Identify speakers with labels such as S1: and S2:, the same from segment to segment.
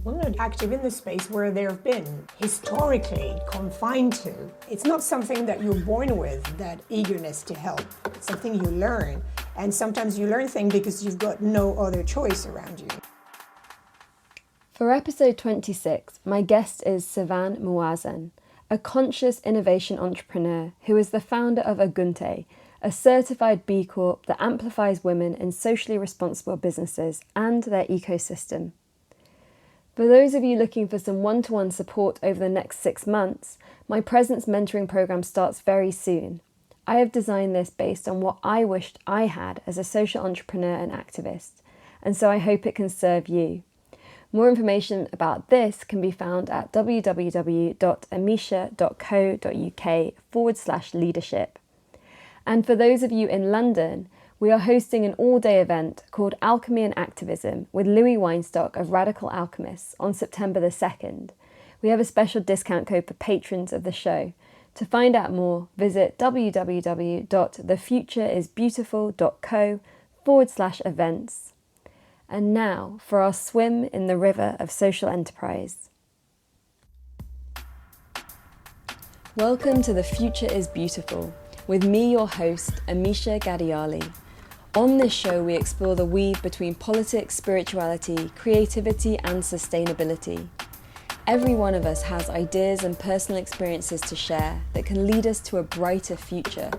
S1: women are active in the space where they've been historically confined to. It's not something that you're born with, that eagerness to help. It's something you learn. And sometimes you learn things because you've got no other choice around you.
S2: For episode 26, my guest is Servane Mouazan, a conscious innovation entrepreneur who is the founder of Ogunte, a certified B Corp that amplifies women in socially responsible businesses and their ecosystem. For those of you looking for some one-to-one support over the next 6 months, my Presence Mentoring Programme starts very soon. I have designed this based on what I wished I had as a social entrepreneur and activist, and so I hope it can serve you. More information about this can be found at www.amisha.co.uk/leadership. And for those of you in London, we are hosting an all-day event called Alchemy and Activism with Louis Weinstock of Radical Alchemists on September the 2nd. We have a special discount code for patrons of the show. To find out more, visit www.thefutureisbeautiful.co/events. And now for our swim in the river of social enterprise. Welcome to The Future is Beautiful, with me, your host, Amisha Gadiali. On this show, we explore the weave between politics, spirituality, creativity, and sustainability. Every one of us has ideas and personal experiences to share that can lead us to a brighter future.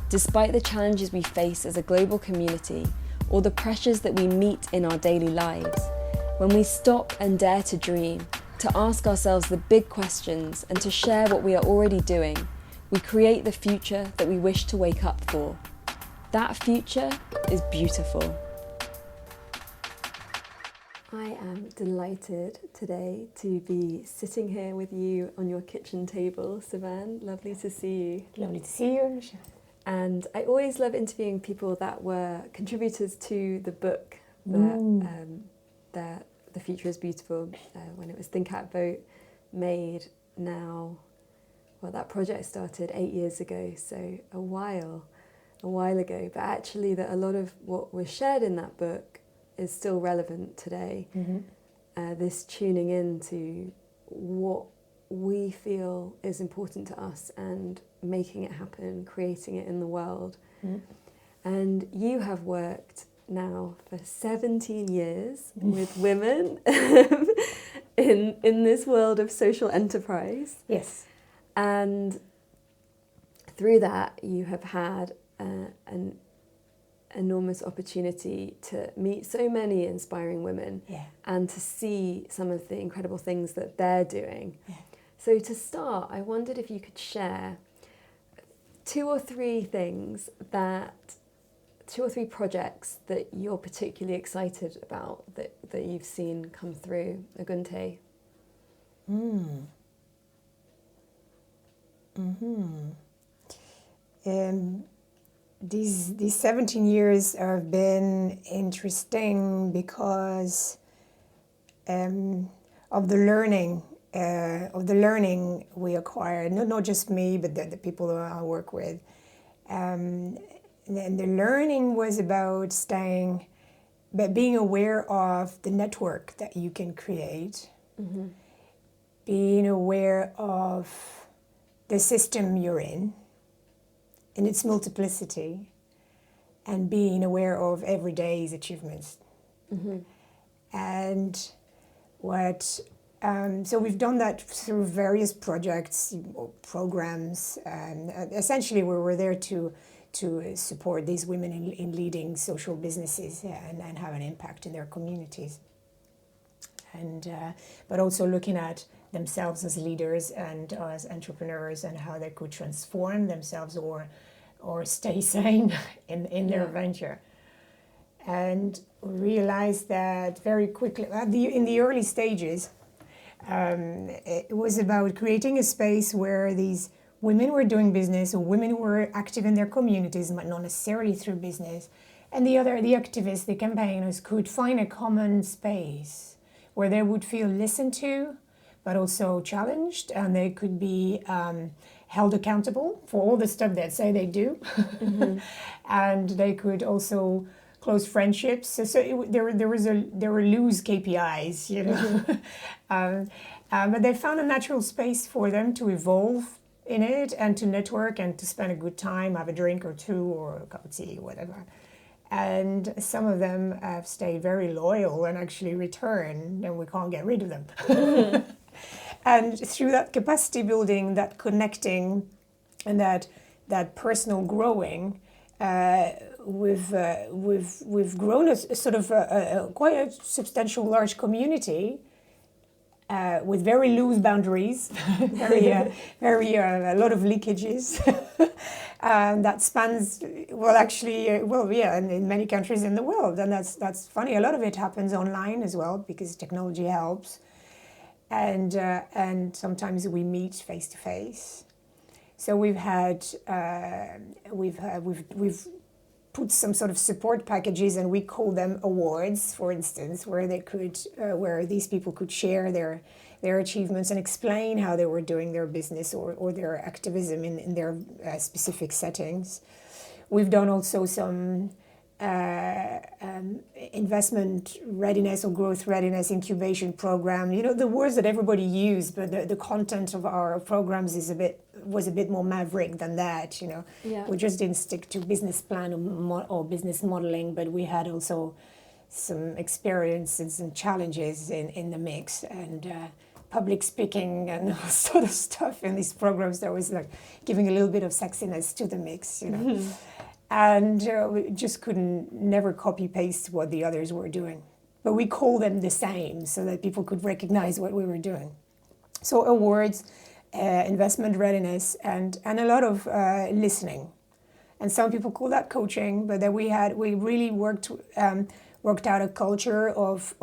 S2: Despite the challenges we face as a global community, or the pressures that we meet in our daily lives, when we stop and dare to dream, to ask ourselves the big questions, and to share what we are already doing, we create the future that we wish to wake up for. That future is beautiful. I am delighted today to be sitting here with you on your kitchen table, Servane. Lovely to see you.
S1: Lovely to see you, Amisha.
S2: And I always love interviewing people that were contributors to the book that The Future is Beautiful, when it was Think Act Vote, made now. Well, that project started 8 years ago, so a while ago. But actually, that a lot of what was shared in that book is still relevant today. This tuning into what we feel is important to us and making it happen, creating it in the world. And you have worked now for 17 years with women in this world of social enterprise.
S1: Yes.
S2: And through that, you have had an enormous opportunity to meet so many inspiring women and to see some of the incredible things that they're doing. So to start, I wondered if you could share 2 or 3 projects that you're particularly excited about that you've seen come through Ogunte.
S1: These 17 years have been interesting because of the learning we acquired. Not just me, but the people that I work with. And the learning was about being aware of the network that you can create, being aware of the system you're in its multiplicity, and being aware of every day's achievements. And so we've done that through various projects, programs, and essentially we were there to support these women in leading social businesses and have an impact in their communities. And but also looking at themselves as leaders and as entrepreneurs and how they could transform themselves or stay sane in their venture. And realized that very quickly, in the early stages, it was about creating a space where these women were doing business, or women were active in their communities, but not necessarily through business. And the activists, the campaigners could find a common space where they would feel listened to, but also challenged, and they could be held accountable for all the stuff they say they do. And they could also close friendships. There were loose KPIs, you know. But they found a natural space for them to evolve in it and to network and to spend a good time, have a drink or two or a cup of tea, whatever. And some of them have stayed very loyal and actually returned, and we can't get rid of them. And through that capacity building, that connecting, and that personal growing, we've grown a sort of quite a substantial, large community with very loose boundaries, a lot of leakages. That spans, in many countries in the world. And that's funny. A lot of it happens online as well because technology helps. And sometimes we meet face to face. So we've put some sort of support packages, and we call them awards, for instance, where these people could share their achievements and explain how they were doing their business or their activism in their specific settings. We've done also some investment readiness or growth readiness incubation program. You know, the words that everybody used, but the content of our programs was a bit more maverick than that, you know.
S2: Yeah.
S1: We just didn't stick to business plan or business modeling, but we had also some experiences and challenges in the mix, and public speaking and all sort of stuff in these programs that was like giving a little bit of sexiness to the mix, you know. Mm-hmm. And we just couldn't never copy paste what the others were doing. But we call them the same so that people could recognize what we were doing. So awards, investment readiness, and a lot of listening. And some people call that coaching, but then we really worked out a culture of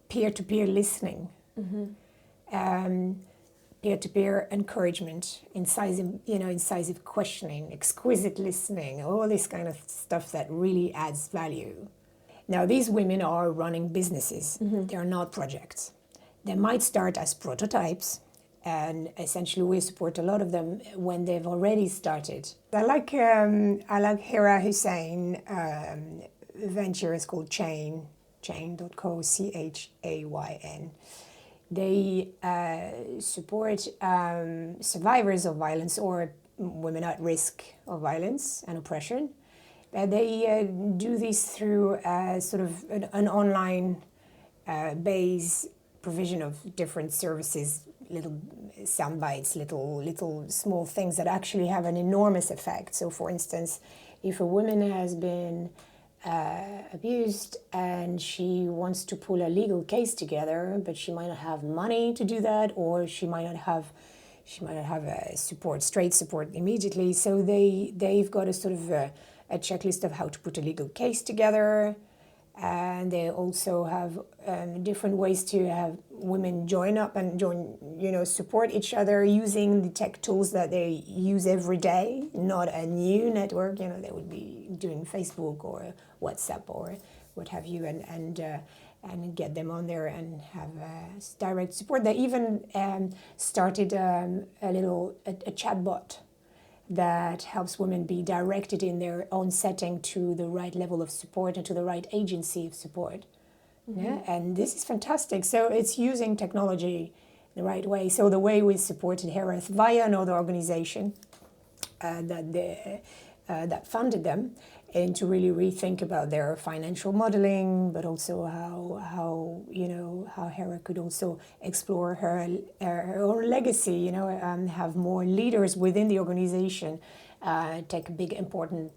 S1: peer-to-peer listening. Mm-hmm. Peer-to-peer encouragement, incisive questioning, exquisite listening, all this kind of stuff that really adds value. Now, these women are running businesses. Mm-hmm. They're not projects. They might start as prototypes, and essentially we support a lot of them when they've already started. I like Hera Hussein venture is called chain.co, CHAYN. They support survivors of violence or women at risk of violence and oppression. They do this through sort of an online base provision of different services, little sound bites, little small things that actually have an enormous effect. So, for instance, if a woman has been abused and she wants to pull a legal case together, but she might not have money to do that, or she might not have a straight support immediately. So they've got a sort of a checklist of how to put a legal case together, and they also have different ways to have women join up and support each other using the tech tools that they use every day, not a new network. You know, they would be doing Facebook or WhatsApp or what have you, and get them on there and have direct support. They even started a chat bot that helps women be directed in their own setting to the right level of support and to the right agency of support. Mm-hmm. Yeah, and this is fantastic. So it's using technology the right way. So the way we supported Herath via another organization that funded them, and to really rethink about their financial modeling, but also how Hera could also explore her own legacy, have more leaders within the organization, take a big important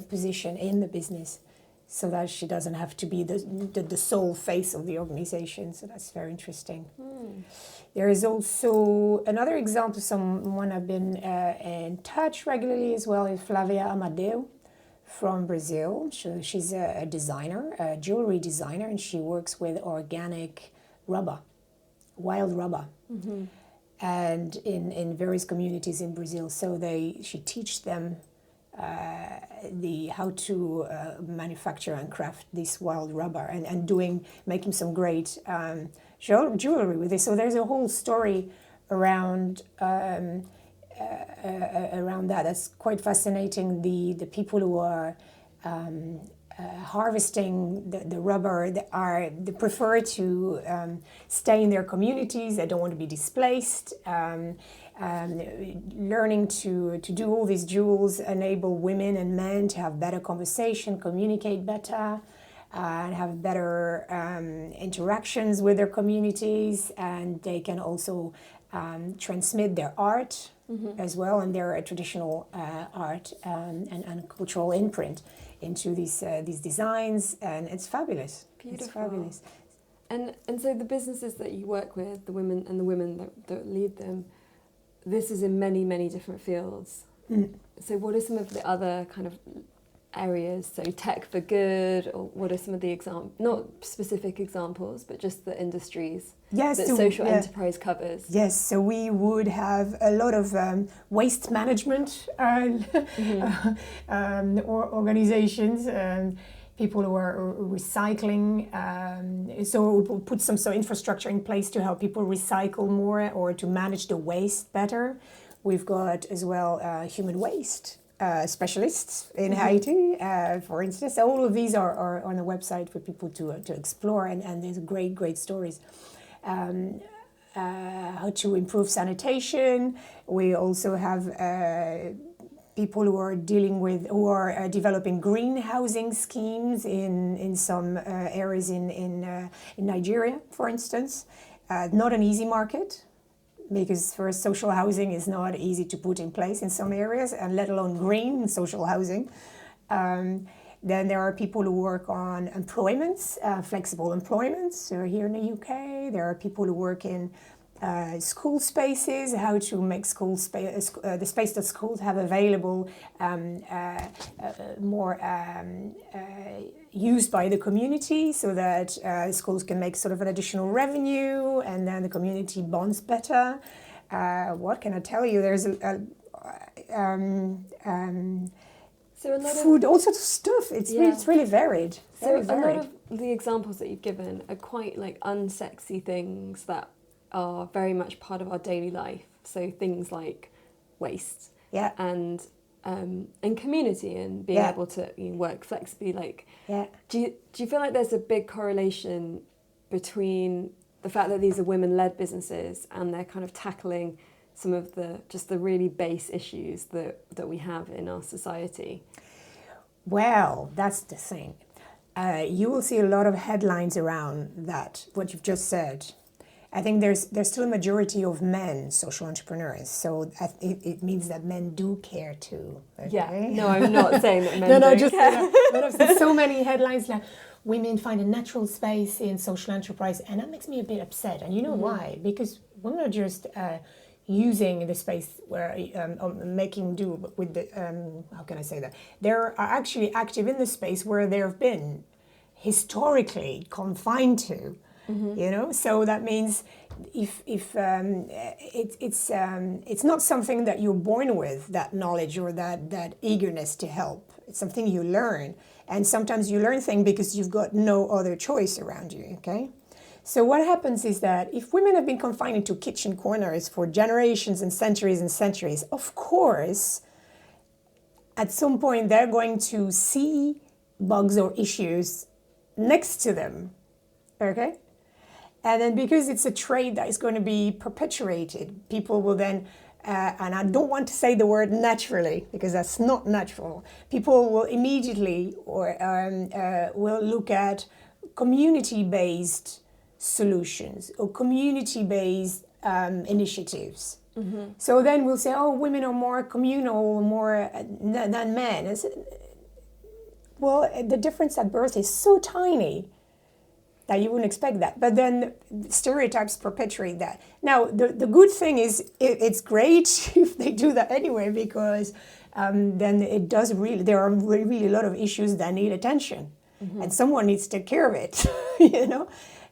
S1: position in the business, so that she doesn't have to be the sole face of the organization. So that's very interesting. Mm. There is also another example, someone I've been in touch regularly as well, is Flavia Amadeu from Brazil. She's a designer, a jewelry designer, and she works with organic rubber, wild rubber, mm-hmm. and in various communities in Brazil. So she teaches them how to manufacture and craft this wild rubber, and making some great jewelry with it. So there's a whole story around that. That's quite fascinating. The people who are harvesting the rubber, they prefer to stay in their communities. They don't want to be displaced. Learning to do all these jewels enable women and men to have better conversation, communicate better, and have better interactions with their communities, and they can also transmit their art as well, and their traditional art and cultural imprint into these designs, and it's fabulous.
S2: Beautiful.
S1: It's fabulous.
S2: And so the businesses that you work with, the women that lead them, this is in many, many different fields. So what are some of the other kind of areas? So tech for good, or what are some of the not specific examples, but just the industries that social enterprise covers?
S1: Yes, so we would have a lot of waste management or organizations, people who are recycling. So we'll put some infrastructure in place to help people recycle more or to manage the waste better. We've got as well human waste specialists in Haiti, for instance. All of these are on the website for people to explore, and there's great stories. How to improve sanitation. We also have people who are developing green housing schemes in some areas in Nigeria, for instance. Not an easy market, because first, social housing is not easy to put in place in some areas, and let alone green social housing. Then there are people who work on employments, flexible employments. So here in the UK, there are people who work in school spaces, how to make the space that schools have available more used by the community, so that schools can make sort of an additional revenue, and then the community bonds better. What can I tell you? There's
S2: so a lot
S1: food, all sorts of stuff. It's really varied.
S2: So a lot of the examples that you've given are quite like unsexy things that are very much part of our daily life. So things like waste, and community, and being able to work flexibly. Like, do you feel like there's a big correlation between the fact that these are women-led businesses and they're kind of tackling some of the really base issues that we have in our society?
S1: Well, that's the thing. You will see a lot of headlines around that, what you've just said. I think there's still a majority of men social entrepreneurs, so it means that men do care too. Okay?
S2: Yeah, no, I'm not saying that men don't care.
S1: But I've seen so many headlines like, women find a natural space in social enterprise, and that makes me a bit upset. And you know why? Because women are just using the space where making do with the how can I say that? They are actually active in the space where they have been historically confined to. So that means if it's not something that you're born with, that knowledge or that eagerness to help. It's something you learn, and sometimes you learn things because you've got no other choice around you. Okay. So what happens is that if women have been confined into kitchen corners for generations and centuries, of course, at some point they're going to see bugs or issues next to them, okay? And then because it's a trait that is going to be perpetuated, people will then, and I don't want to say the word naturally, because that's not natural, people will immediately will look at community-based solutions or community-based initiatives. So then we'll say, oh, women are more communal, more than men. Well, the difference at birth is so tiny that you wouldn't expect that. But then stereotypes perpetuate that. Now, the good thing is it's great if they do that anyway, because then it does really, there are really a lot of issues that need attention. And someone needs to take care of it,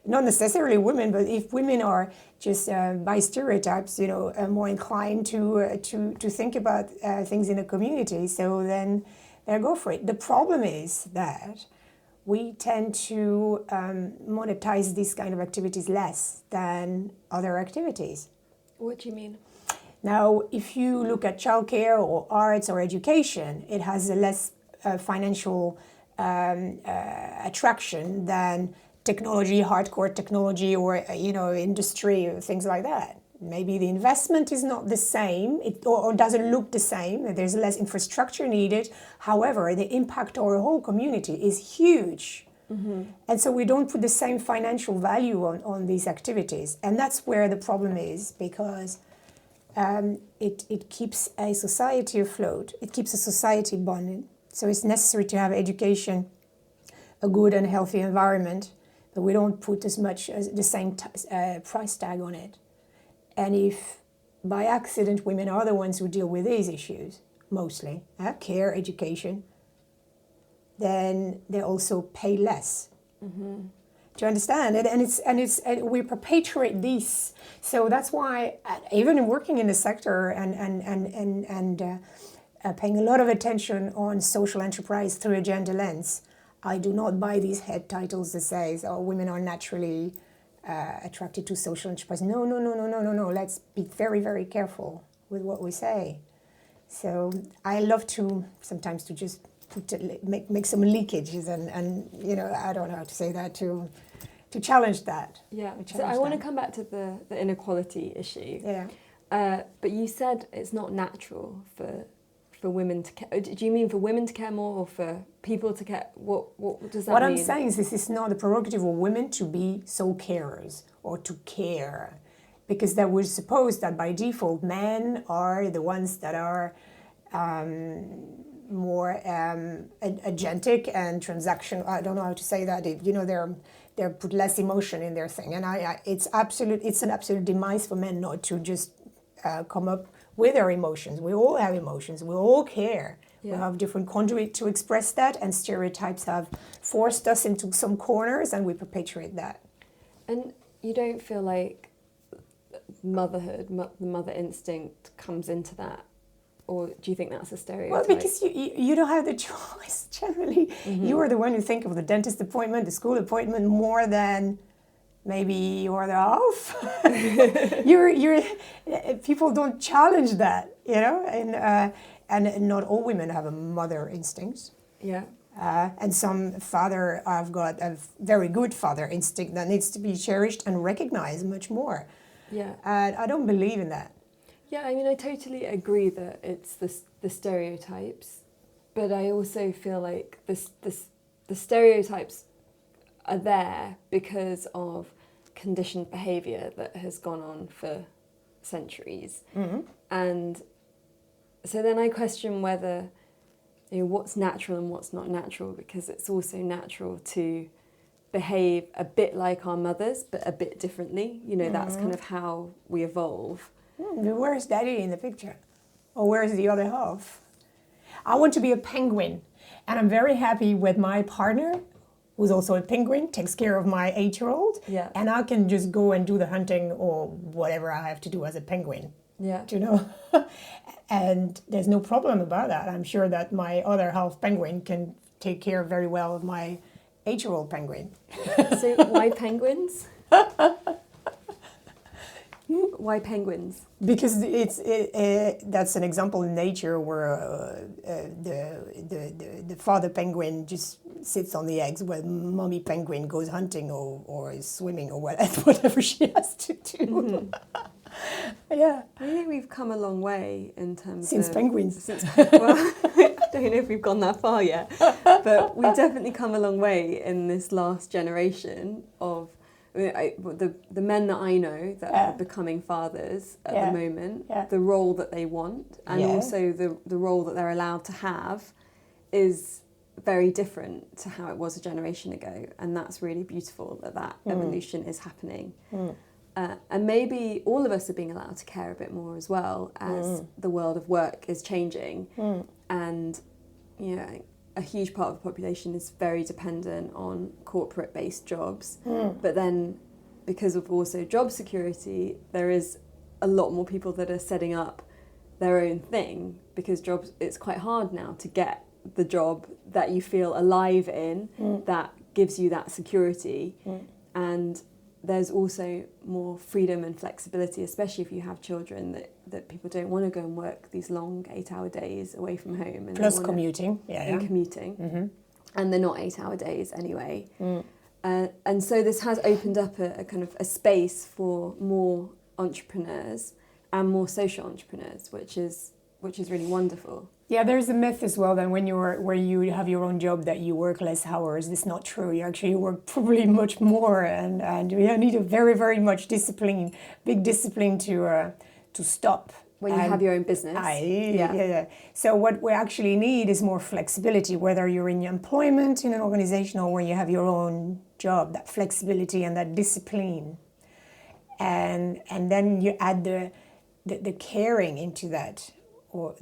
S1: Not necessarily women, but if women are just by stereotypes, more inclined to think about things in a community, so then they go for it. The problem is that we tend to monetize these kind of activities less than other activities.
S2: What do you mean?
S1: Now, if you look at childcare or arts or education, it has a less financial attraction than technology, hardcore technology, or industry, or things like that. Maybe the investment is not the same, or doesn't look the same. There's less infrastructure needed. However, the impact on our whole community is huge. Mm-hmm. And so we don't put the same financial value on these activities. And that's where the problem is, because it keeps a society afloat. It keeps a society bonded. So it's necessary to have education, a good and healthy environment, but we don't put as much as the same price tag on it. And if by accident women are the ones who deal with these issues, mostly, care, education, then they also pay less. Mm-hmm. Do you understand? And we perpetuate this. So that's why, even in working in the sector and paying a lot of attention on social enterprise through a gender lens, I do not buy these head titles that says, "Oh, women are naturally attracted to social enterprise." No. Let's be very, very careful with what we say. So I love to sometimes to just make some leakages and I don't know how to say that, to challenge that.
S2: Yeah. So I want to come back to the inequality issue.
S1: Yeah.
S2: But you said it's not natural for women to care. Do you mean for women to care more, or for people to care? What does that mean?
S1: What I'm saying is this is not the prerogative of women to be sole carers or to care, because that would suppose that by default men are the ones that are more agentic and transactional. I don't know how to say that. They're put less emotion in their thing, and it's an absolute demise for men not to just come up with our emotions. We all have emotions. We all care. Yeah. We have different conduit to express that, and stereotypes have forced us into some corners, and we perpetuate that.
S2: And you don't feel like motherhood, the mother instinct comes into that? Or do you think that's a stereotype?
S1: Well, because you don't have the choice, generally. Mm-hmm. You are the one who think of the dentist appointment, the school appointment, more than maybe your other half. People don't challenge that, and not all women have a mother instinct.
S2: Yeah.
S1: And some father have got a very good father instinct that needs to be cherished and recognized much more.
S2: Yeah.
S1: And I don't believe in that.
S2: Yeah, I mean, I totally agree that it's the stereotypes, but I also feel like the stereotypes are there because of conditioned behaviour that has gone on for centuries. Mm-hmm. And so then I question whether, what's natural and what's not natural, because it's also natural to behave a bit like our mothers, but a bit differently. Mm-hmm. That's kind of how we evolve.
S1: Where's daddy in the picture? Or where's the other half? I want to be a penguin, and I'm very happy with my partner, who's also a penguin, takes care of my 8-year-old,
S2: yeah.
S1: And I can just go and do the hunting or whatever I have to do as a penguin.
S2: Yeah.
S1: And there's no problem about that. I'm sure that my other half penguin can take care very well of my 8-year-old penguin.
S2: So why penguins? Why penguins?
S1: Because that's an example in nature where the father penguin just sits on the eggs, while mommy penguin goes hunting or is swimming or whatever she has to do. Mm-hmm. Yeah.
S2: I think we've come a long way in terms
S1: since
S2: of...
S1: penguins.
S2: Well, I don't know if we've gone that far yet, but we've definitely come a long way in this last generation of... the men that I know that are becoming fathers at the moment, the role that they want, and also the role that they're allowed to have is very different to how it was a generation ago, and that's really beautiful that evolution is happening. And maybe all of us are being allowed to care a bit more as well as the world of work is changing, and a huge part of the population is very dependent on corporate-based jobs. But then, because of also job security, there is a lot more people that are setting up their own thing, because it's quite hard now to get the job that you feel alive in, that gives you that security. And there's also more freedom and flexibility, especially if you have children, that people don't want to go and work these long 8-hour days away from home. And
S1: plus commuting.
S2: Commuting.
S1: Mm-hmm.
S2: And they're not 8-hour days anyway. And so this has opened up a kind of a space for more entrepreneurs and more social entrepreneurs, which is really wonderful.
S1: Yeah, there's a myth as well that where you have your own job that you work less hours. It's not true. You actually work probably much more, and you need a very, very much big discipline to stop.
S2: When you have your own business.
S1: Yeah. So what we actually need is more flexibility, whether you're in your employment in an organization or when you have your own job, that flexibility and that discipline. And then you add the caring into that, or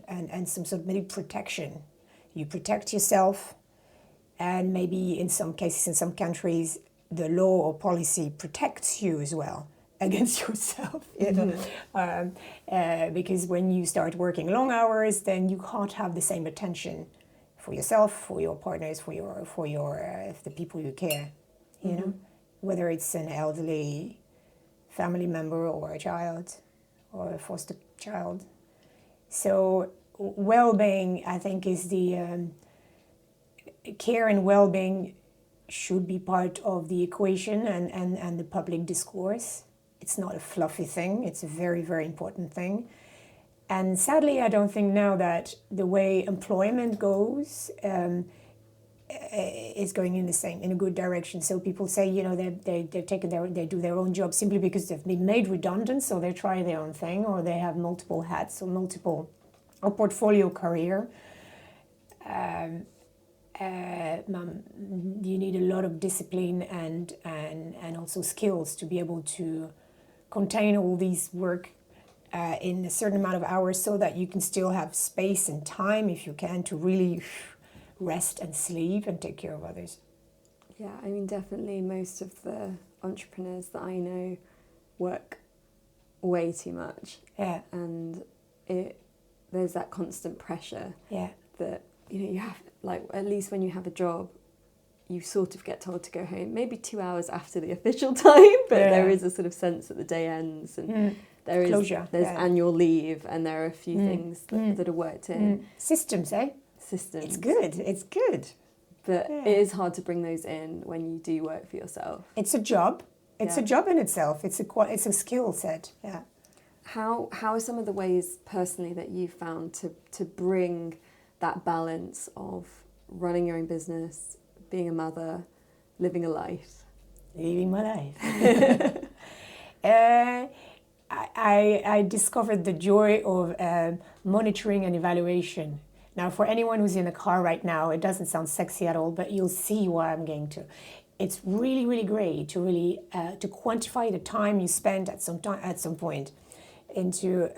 S1: and some sort of maybe protection. You protect yourself, and maybe in some cases, in some countries, the law or policy protects you as well against yourself, because when you start working long hours, then you can't have the same attention for yourself, for your partners, for the people you care, you know, whether it's an elderly family member or a child or a foster child. So well-being, I think, is the care and well-being should be part of the equation and the public discourse. It's not a fluffy thing. It's a very, very important thing. And sadly, I don't think now that the way employment goes is going in a good direction. So people say, you know, they do their own job simply because they've been made redundant, so they try their own thing, or they have multiple hats or portfolio career. You need a lot of discipline and also skills to be able to contain all these work in a certain amount of hours, so that you can still have space and time, if you can, to really rest and sleep and take care of others.
S2: Yeah, I mean, definitely most of the entrepreneurs that I know work way too much.
S1: Yeah.
S2: And there's that constant pressure.
S1: Yeah.
S2: That, you know, you have, like, at least when you have a job, you sort of get told to go home maybe 2 hours after the official time, but there is a sort of sense that the day ends, and there's
S1: closure.
S2: Annual leave, and there are a few things that are worked in.
S1: Systems, eh?
S2: Systems.
S1: It's good.
S2: But it is hard to bring those in when you do work for yourself.
S1: It's a job. It's a job in itself. It's a skill set. Yeah.
S2: How are some of the ways personally that you've found to bring that balance of running your own business, being a mother, living a life?
S1: Living my life. I discovered the joy of monitoring and evaluation. Now, for anyone who's in a car right now, it doesn't sound sexy at all, but you'll see why I'm going to. It's really, really great to really to quantify the time you spend at some point, into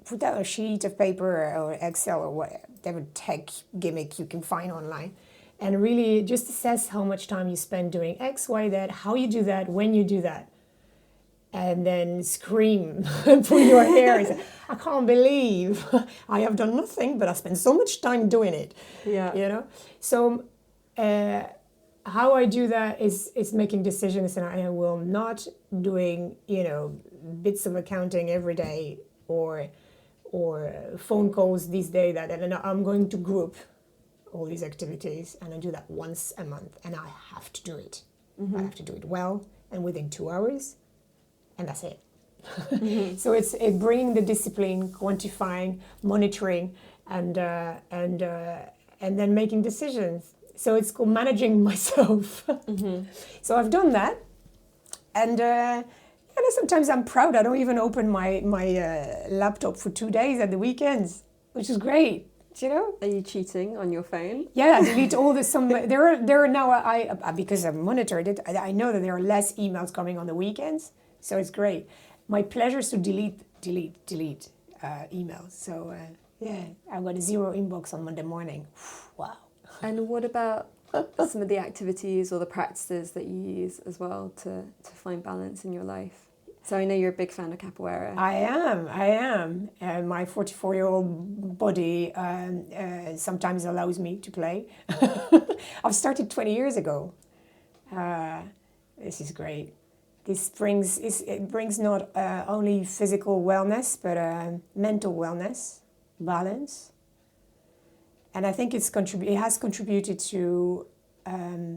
S1: put out a sheet of paper or Excel or whatever tech gimmick you can find online, and really just assess how much time you spend doing X, Y, that, how you do that, when you do that. And then scream and pull your hair and say, I can't believe I have done nothing, but I spent so much time doing it.
S2: Yeah.
S1: You know? So how I do that is making decisions, and I will not doing, bits of accounting every day or phone calls these days. That I'm going to group all these activities, and I do that once a month, and I have to do it. Mm-hmm. I have to do it well and within 2 hours. And that's it. Mm-hmm. So it's bringing the discipline, quantifying, monitoring, and then making decisions. So it's called managing myself. Mm-hmm. So I've done that, and sometimes I'm proud. I don't even open my laptop for 2 days at the weekends, which is great.
S2: Are you cheating on your phone?
S1: Yeah, I delete all the there are now because I've monitored it. I know that there are less emails coming on the weekends. So it's great. My pleasure is to delete emails. So I've got a 0 inbox on Monday morning. Wow.
S2: And what about some of the activities or the practices that you use as well to find balance in your life? So I know you're a big fan of capoeira.
S1: I am. My 44-year-old body sometimes allows me to play. I've started 20 years ago. This is great. It brings not only physical wellness, but mental wellness, balance. And I think it has contributed to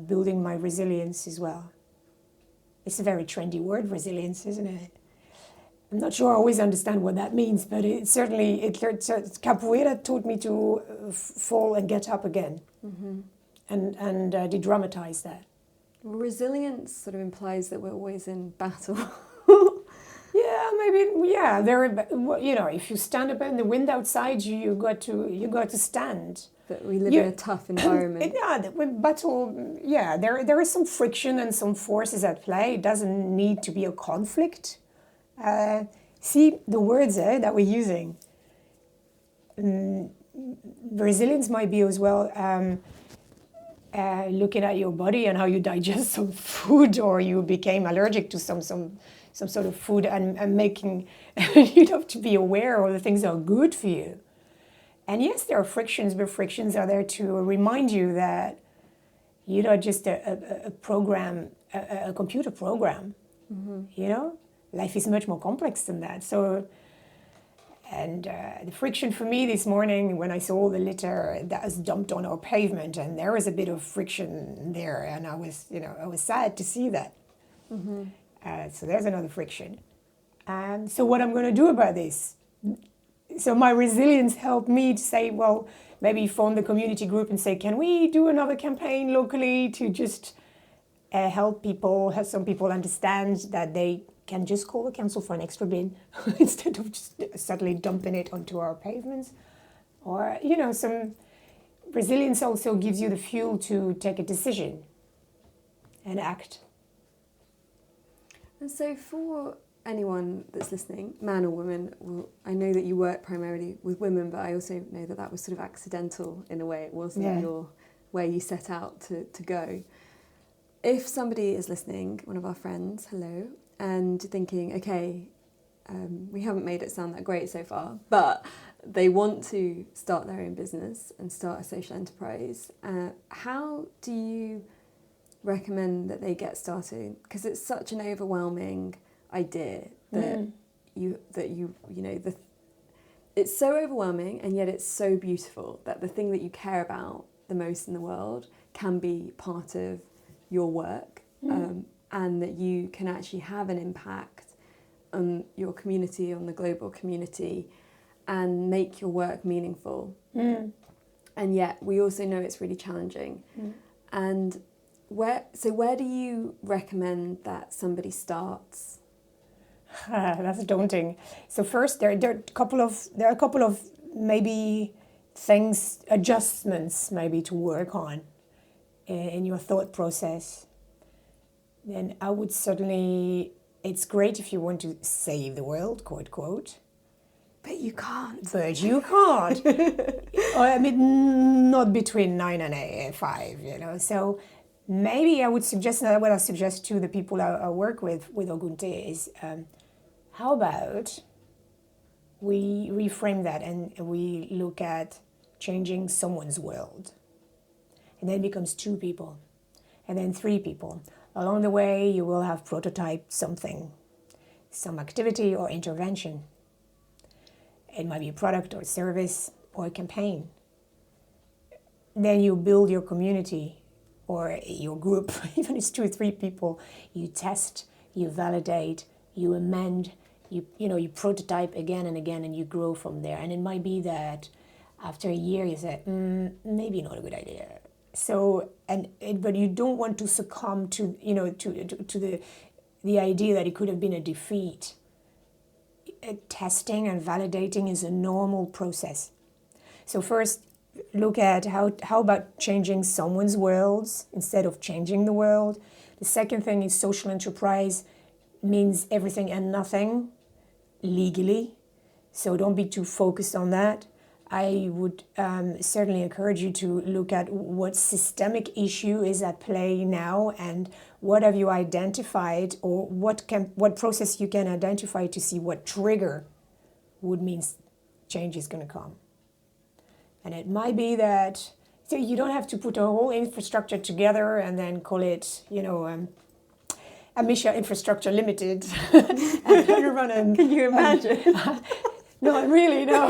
S1: building my resilience as well. It's a very trendy word, resilience, isn't it? I'm not sure I always understand what that means, but capoeira taught me to fall and get up again, and de-dramatize that.
S2: Resilience sort of implies that we're always in battle.
S1: Yeah, maybe. Yeah, if you stand up in the wind outside, you got to stand.
S2: That we live in a tough environment.
S1: Battle. Yeah, there is some friction and some forces at play. It doesn't need to be a conflict. See the words that we're using. Resilience might be as well looking at your body and how you digest some food, or you became allergic to some sort of food, and making you have to be aware of the things that are good for you. And yes, there are frictions, but frictions are there to remind you that you're not just a program, a computer program. Life is much more complex than that. So, and the friction for me this morning when I saw the litter that was dumped on our pavement, and there was a bit of friction there, and I was sad to see that. So there's another friction. And so what I'm going to do about this? So my resilience helped me to say, well, maybe phone the community group and say, can we do another campaign locally to just help some people understand that they can just call the council for an extra bin instead of just suddenly dumping it onto our pavements. Or, some resilience also gives you the fuel to take a decision and act.
S2: And so for anyone that's listening, man or woman, I know that you work primarily with women, but I also know that was sort of accidental in a way. It wasn't where you set out to go. If somebody is listening, one of our friends, hello, and thinking, okay, we haven't made it sound that great so far, but they want to start their own business and start a social enterprise, how do you recommend that they get started? Because it's such an overwhelming idea that it's so overwhelming, and yet it's so beautiful that the thing that you care about the most in the world can be part of your work, and that you can actually have an impact on your community, on the global community, and make your work meaningful. And yet we also know it's really challenging. And where do you recommend that somebody starts?
S1: That's daunting. So first, there are a couple of maybe things, adjustments maybe to work on in your thought process. Then I would certainly, it's great if you want to save the world, quote, quote.
S2: But you can't.
S1: I mean, not between 9 and 5, So maybe I would suggest, what I suggest to the people I work with Ogunte is, how about we reframe that and we look at changing someone's world. And then it becomes 2 people, and then 3 people. Along the way, you will have prototyped something, some activity or intervention. It might be a product or a service or a campaign. Then you build your community or your group, even if it's 2 or 3 people. You test, you validate, you amend, you prototype again and again, and you grow from there. And it might be that after a year you say, maybe not a good idea. So, but you don't want to succumb to the idea that it could have been a defeat. Testing and validating is a normal process. So first, look at how about changing someone's worlds instead of changing the world. The second thing is social enterprise means everything and nothing legally. So don't be too focused on that. I would certainly encourage you to look at what systemic issue is at play now, and what have you identified, or what process you can identify to see what trigger would mean change is going to come. And it might be that, so you don't have to put a whole infrastructure together and then call it, Amisha Infrastructure Limited. I'm going to run a...
S2: Can you imagine?
S1: No, really, no.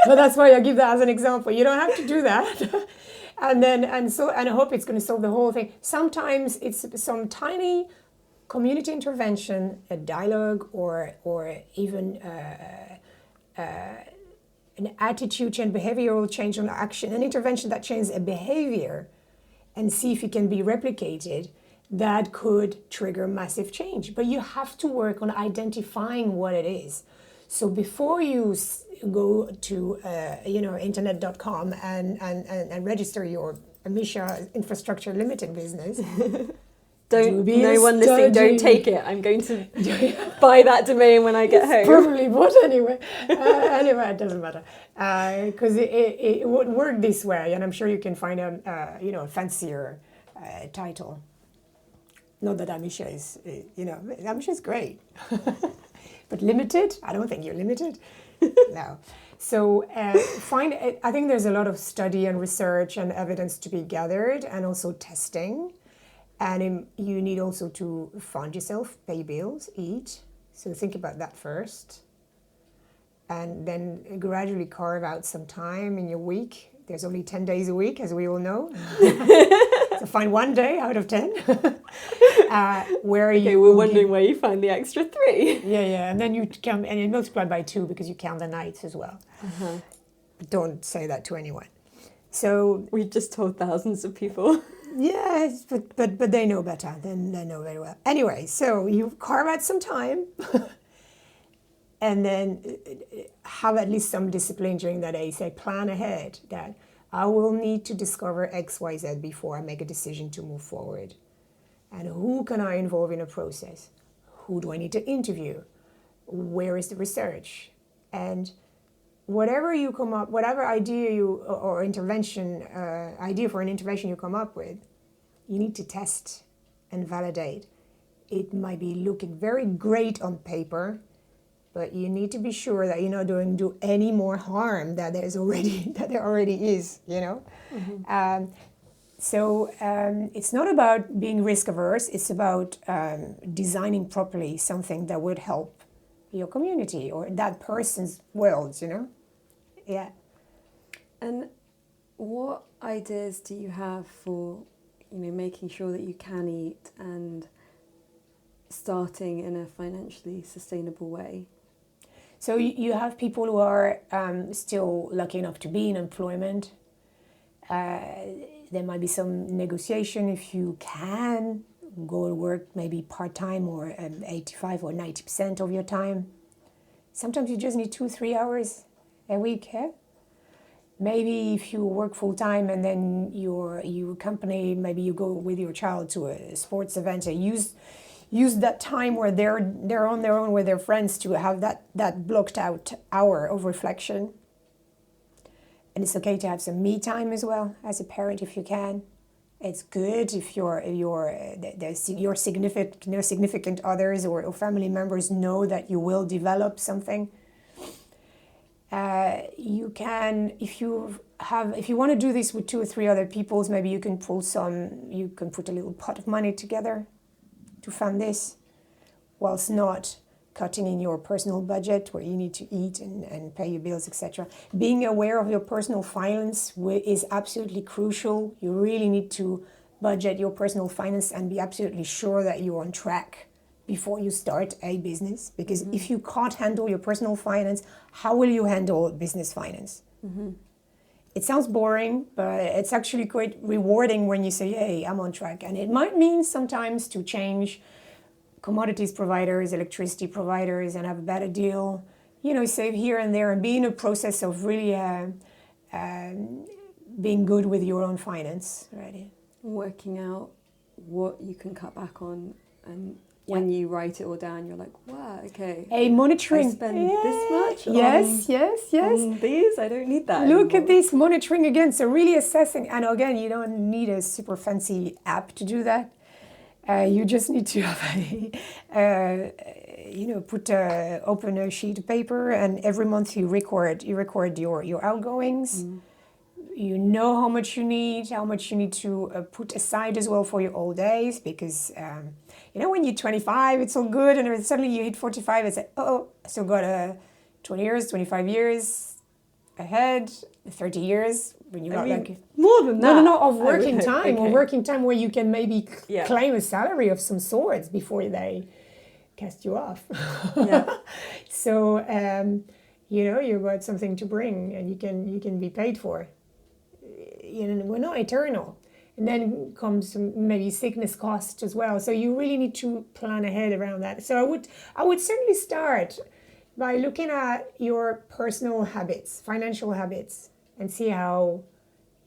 S1: But that's why I give that as an example. You don't have to do that. And I hope it's going to solve the whole thing. Sometimes it's some tiny community intervention, a dialogue, or even an attitude change, behavioral change on action, an intervention that changes a behavior, and see if it can be replicated. That could trigger massive change. But you have to work on identifying what it is. So before you go to internet.com and register your Amisha Infrastructure Limited business,
S2: Don't take it. I'm going to buy that domain when I get home.
S1: Probably would anyway. Anyway, it doesn't matter because it wouldn't work this way, and I'm sure you can find a fancier title. Not that Amisha is, Amisha is great. But limited? I don't think you're limited. No. So I think there's a lot of study and research and evidence to be gathered, and also testing. And you need also to fund yourself, pay bills, eat. So think about that first. And then gradually carve out some time in your week. There's only 10 days a week, as we all know. So find one day out of 10 where you...
S2: we're wondering where you find the extra 3.
S1: Yeah. And then you count, and you multiply by 2 because you count the nights as well. Uh-huh. But don't say that to anyone. So...
S2: We've just told thousands of people.
S1: Yes, but they know better. They know very well. Anyway, so you carve out some time and then have at least some discipline during that day. Say, plan ahead that I will need to discover X, Y, Z before I make a decision to move forward. And who can I involve in a process? Who do I need to interview? Where is the research? And whatever you come up, whatever idea or intervention, idea for an intervention you come up with, you need to test and validate. It might be looking very great on paper, but you need to be sure that you're not going to do any more harm that there already is. Mm-hmm. So it's not about being risk averse. It's about designing properly something that would help your community or that person's world. Yeah.
S2: And what ideas do you have for, making sure that you can eat and starting in a financially sustainable way?
S1: So you have people who are still lucky enough to be in employment. There might be some negotiation if you can go to work maybe part-time or 85 or 90% of your time. Sometimes you just need 2-3 hours a week. Maybe if you work full-time and then you accompany, maybe you go with your child to a sports event and use that time where they're on their own with their friends to have that blocked out hour of reflection. And it's okay to have some me time as well as a parent if you can. It's good if your significant others or family members know that you will develop something. You can, if you want to do this with 2 or 3 other people, maybe you can put a little pot of money together to fund this, whilst not cutting in your personal budget where you need to eat and pay your bills, etc. Being aware of your personal finance is absolutely crucial. You really need to budget your personal finance and be absolutely sure that you're on track before you start a business, because if you can't handle your personal finance, how will you handle business finance? Mm-hmm. It sounds boring, but it's actually quite rewarding when you say, hey, I'm on track. And it might mean sometimes to change commodities providers, electricity providers, and have a better deal, save here and there, and be in a process of really being good with your own finance. Right?
S2: Working out what you can cut back on, and when you write it all down, you're like, wow, okay.
S1: Monitoring.
S2: I spend this much
S1: yes.
S2: on these. I don't need that
S1: Look
S2: anymore.
S1: at this, monitoring again. So really assessing. And again, you don't need a super fancy app to do that. You just need to have open a sheet of paper, and every month you record your outgoings. Mm. You know how much you need to put aside as well for your old days, because when you're 25, it's all good, and then suddenly you hit 45, it's like, oh, I still got 20 years, 25 years ahead, 30 years, when you're not like...
S2: More than that.
S1: No, of working time,
S2: okay.
S1: or working time where you can maybe
S2: Yeah.
S1: claim a salary of some sorts before they cast you off.
S2: Yeah.
S1: So, you've got something to bring, and you can be paid for. We're not eternal. And then comes maybe sickness cost as well. So you really need to plan ahead around that. So I would certainly start by looking at your personal habits, financial habits, and see how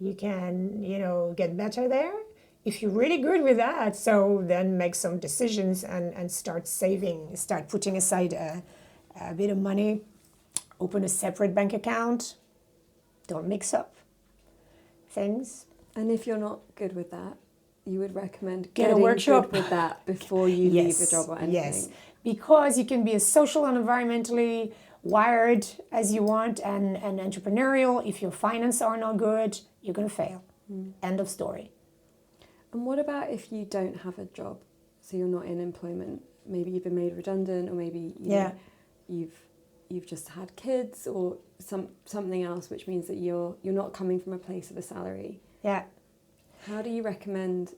S1: you can, get better there. If you're really good with that, so then make some decisions and start saving, start putting aside a bit of money, open a separate bank account. Don't mix up things.
S2: And if you're not good with that, you would recommend
S1: Get a
S2: getting
S1: workshop
S2: good with that before you leave a job or anything.
S1: Yes, because you can be as social and environmentally wired as you want and entrepreneurial. If your finances are not good, you're going to fail. End of story.
S2: And what about if you don't have a job? So you're not in employment. Maybe you've been made redundant, or maybe you've just had kids, or something else, which means that you're not coming from a place of a salary.
S1: Yeah.
S2: How do you recommend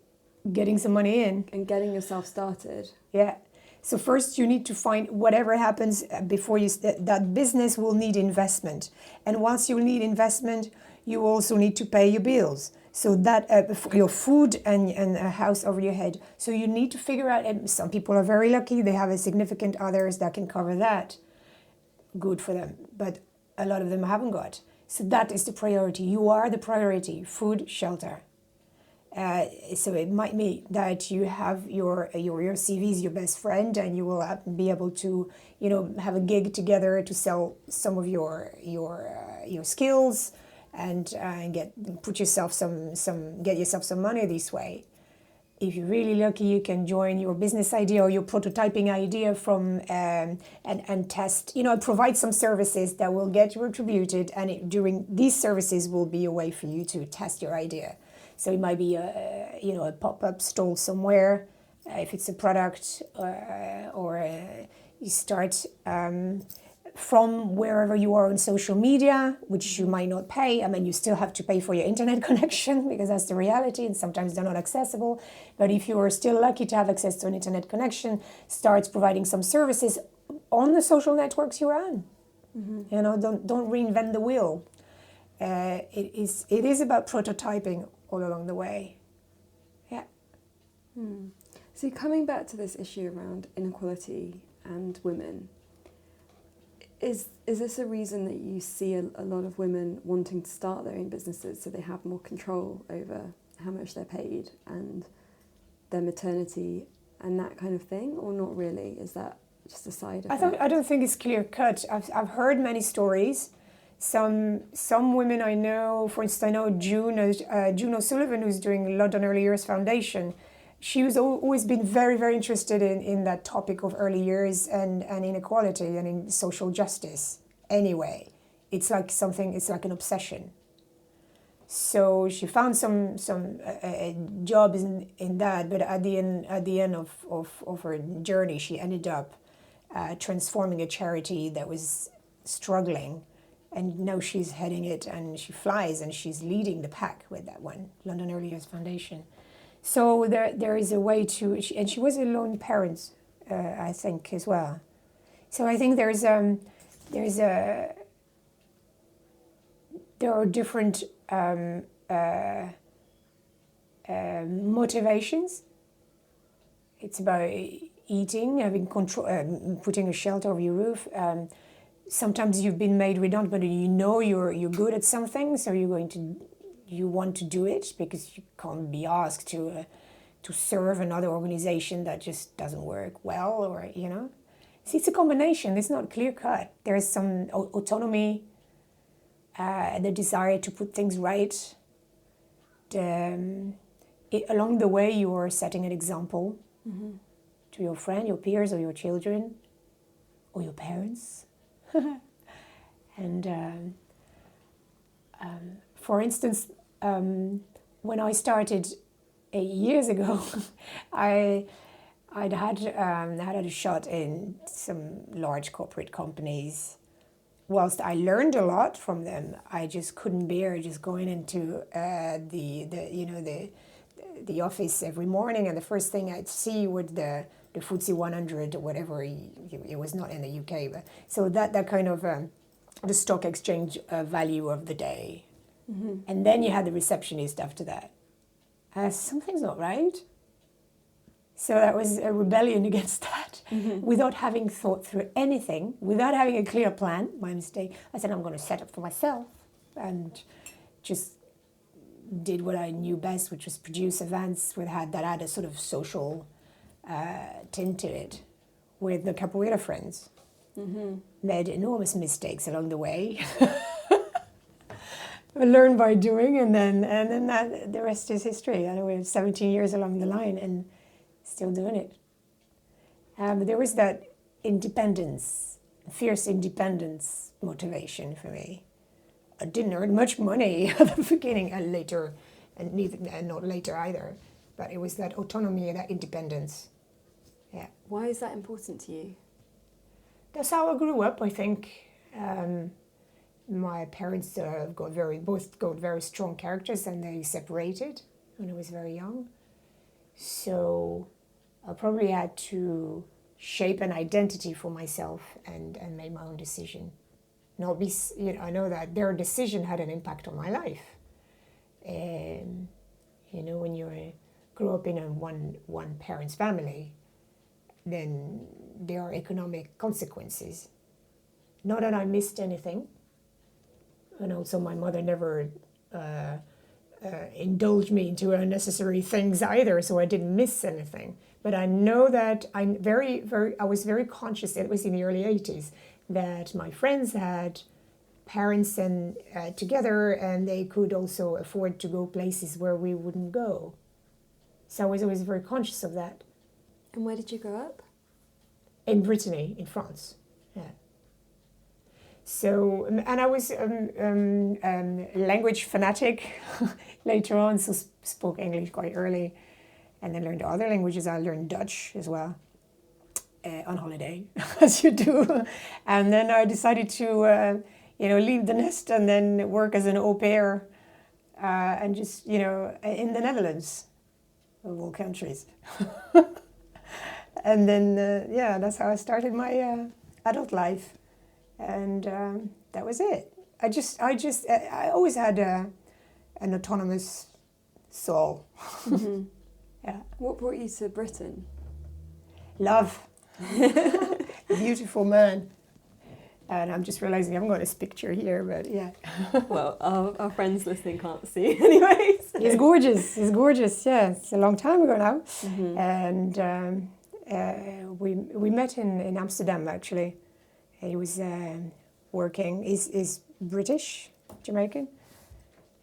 S1: getting some money in
S2: and getting yourself started?
S1: Yeah. So first you need to find whatever happens before that business will need investment. And once you need investment, you also need to pay your bills. So that your food and a house over your head. So you need to figure out, and some people are very lucky, they have a significant others that can cover that. Good for them. But a lot of them haven't got. So that is the priority. You are the priority. Food, shelter. So it might be that you have your CV is your best friend, and you will be able to have a gig together to sell some of your skills and get yourself some money this way. If you're really lucky, you can join your business idea or your prototyping idea from and test, provide some services that will get you attributed, and during these services will be a way for you to test your idea. So it might be a pop-up stall somewhere, if it's a product, or you start from wherever you are on social media, which you might not pay. I mean, you still have to pay for your internet connection because that's the reality, and sometimes they're not accessible. But if you are still lucky to have access to an internet connection, start providing some services on the social networks you're on. Mm-hmm. Don't reinvent the wheel. It is about prototyping all along the way. Yeah.
S2: So coming back to this issue around inequality and women, is this a reason that you see a lot of women wanting to start their own businesses so they have more control over how much they're paid and their maternity and that kind of thing, or not really? Is that just a side effect?
S1: I don't think it's clear cut. I've heard many stories. Some women I know, for instance, I know June O'Sullivan, who's doing London Early Years Foundation. She was always been very, very interested in that topic of early years and inequality and in social justice. Anyway, it's like an obsession. So she found some jobs in that, but at the end of her journey, she ended up transforming a charity that was struggling. And now she's heading it, and she flies, and she's leading the pack with that one, London Early Years Foundation. So there is a way to, and she was a lone parent, I think, as well. So I think there are different motivations. It's about eating, having control, putting a shelter over your roof. Sometimes you've been made redundant, but you're good at something, so you want to do it because you can't be asked to serve another organization that just doesn't work well, or See, it's a combination. It's not clear cut. There is some autonomy, the desire to put things right. Along the way, you are setting an example to your friend, your peers, or your children, or your parents. And for instance, when I started 8 years ago, I I'd had a shot in some large corporate companies. Whilst I learned a lot from them, I just couldn't bear just going into the office every morning, and the first thing I'd see was the FTSE 100 or whatever. It was not in the UK, but so that kind of the stock exchange value of the day, and then you had the receptionist after that. Something's not right. So that was a rebellion against that, without having thought through anything, without having a clear plan. My mistake. I said, I'm going to set up for myself, and just did what I knew best, which was produce events that had a sort of social tint to it, with the capoeira friends. Made enormous mistakes along the way. Learn by doing, and then the rest is history. I know we're 17 years along the line, and still doing it. But there was that independence, fierce independence motivation for me. I didn't earn much money at the beginning, and later, and not later either. But it was that autonomy and that independence. Yeah.
S2: Why is that important to you?
S1: That's how I grew up, I think. My parents both got very strong characters, and they separated when I was very young. So I probably had to shape an identity for myself and make my own decision. Not be, I know that their decision had an impact on my life. And when you grow up in a one parent's family, then there are economic consequences. Not that I missed anything, and also my mother never indulged me into unnecessary things either, so I didn't miss anything. But I know that I was very conscious. It was in the early 80s that my friends had parents and together, and they could also afford to go places where we wouldn't go. So I was always very conscious of that.
S2: And where did you grow up?
S1: In Brittany, in France. Yeah. So, and I was language fanatic later on, so spoke English quite early, and then learned other languages. I learned Dutch as well, on holiday, as you do. And then I decided to, leave the nest and then work as an au pair, and just, in the Netherlands, of all countries. And then, that's how I started my adult life. And that was it. I always had an autonomous soul.
S2: Mm-hmm.
S1: Yeah.
S2: What brought you to Britain?
S1: Love. Beautiful man. And I'm just realizing I haven't got this picture here, but yeah.
S2: Well, our friends listening can't see anyways.
S1: He's gorgeous. He's gorgeous, yeah. It's a long time ago now.
S2: Mm-hmm.
S1: And we met in Amsterdam, actually. He was working. He's British, Jamaican.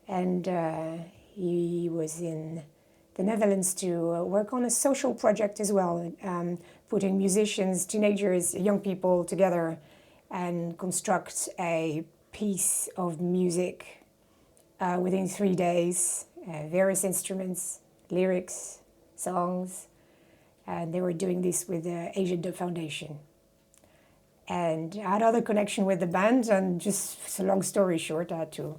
S1: And he was in the Netherlands to work on a social project as well, putting musicians, teenagers, young people together and construct a piece of music within 3 days, various instruments, lyrics, songs. And they were doing this with the Asian Dub Foundation. And I had other connection with the band, and just, it's a long story short, I had to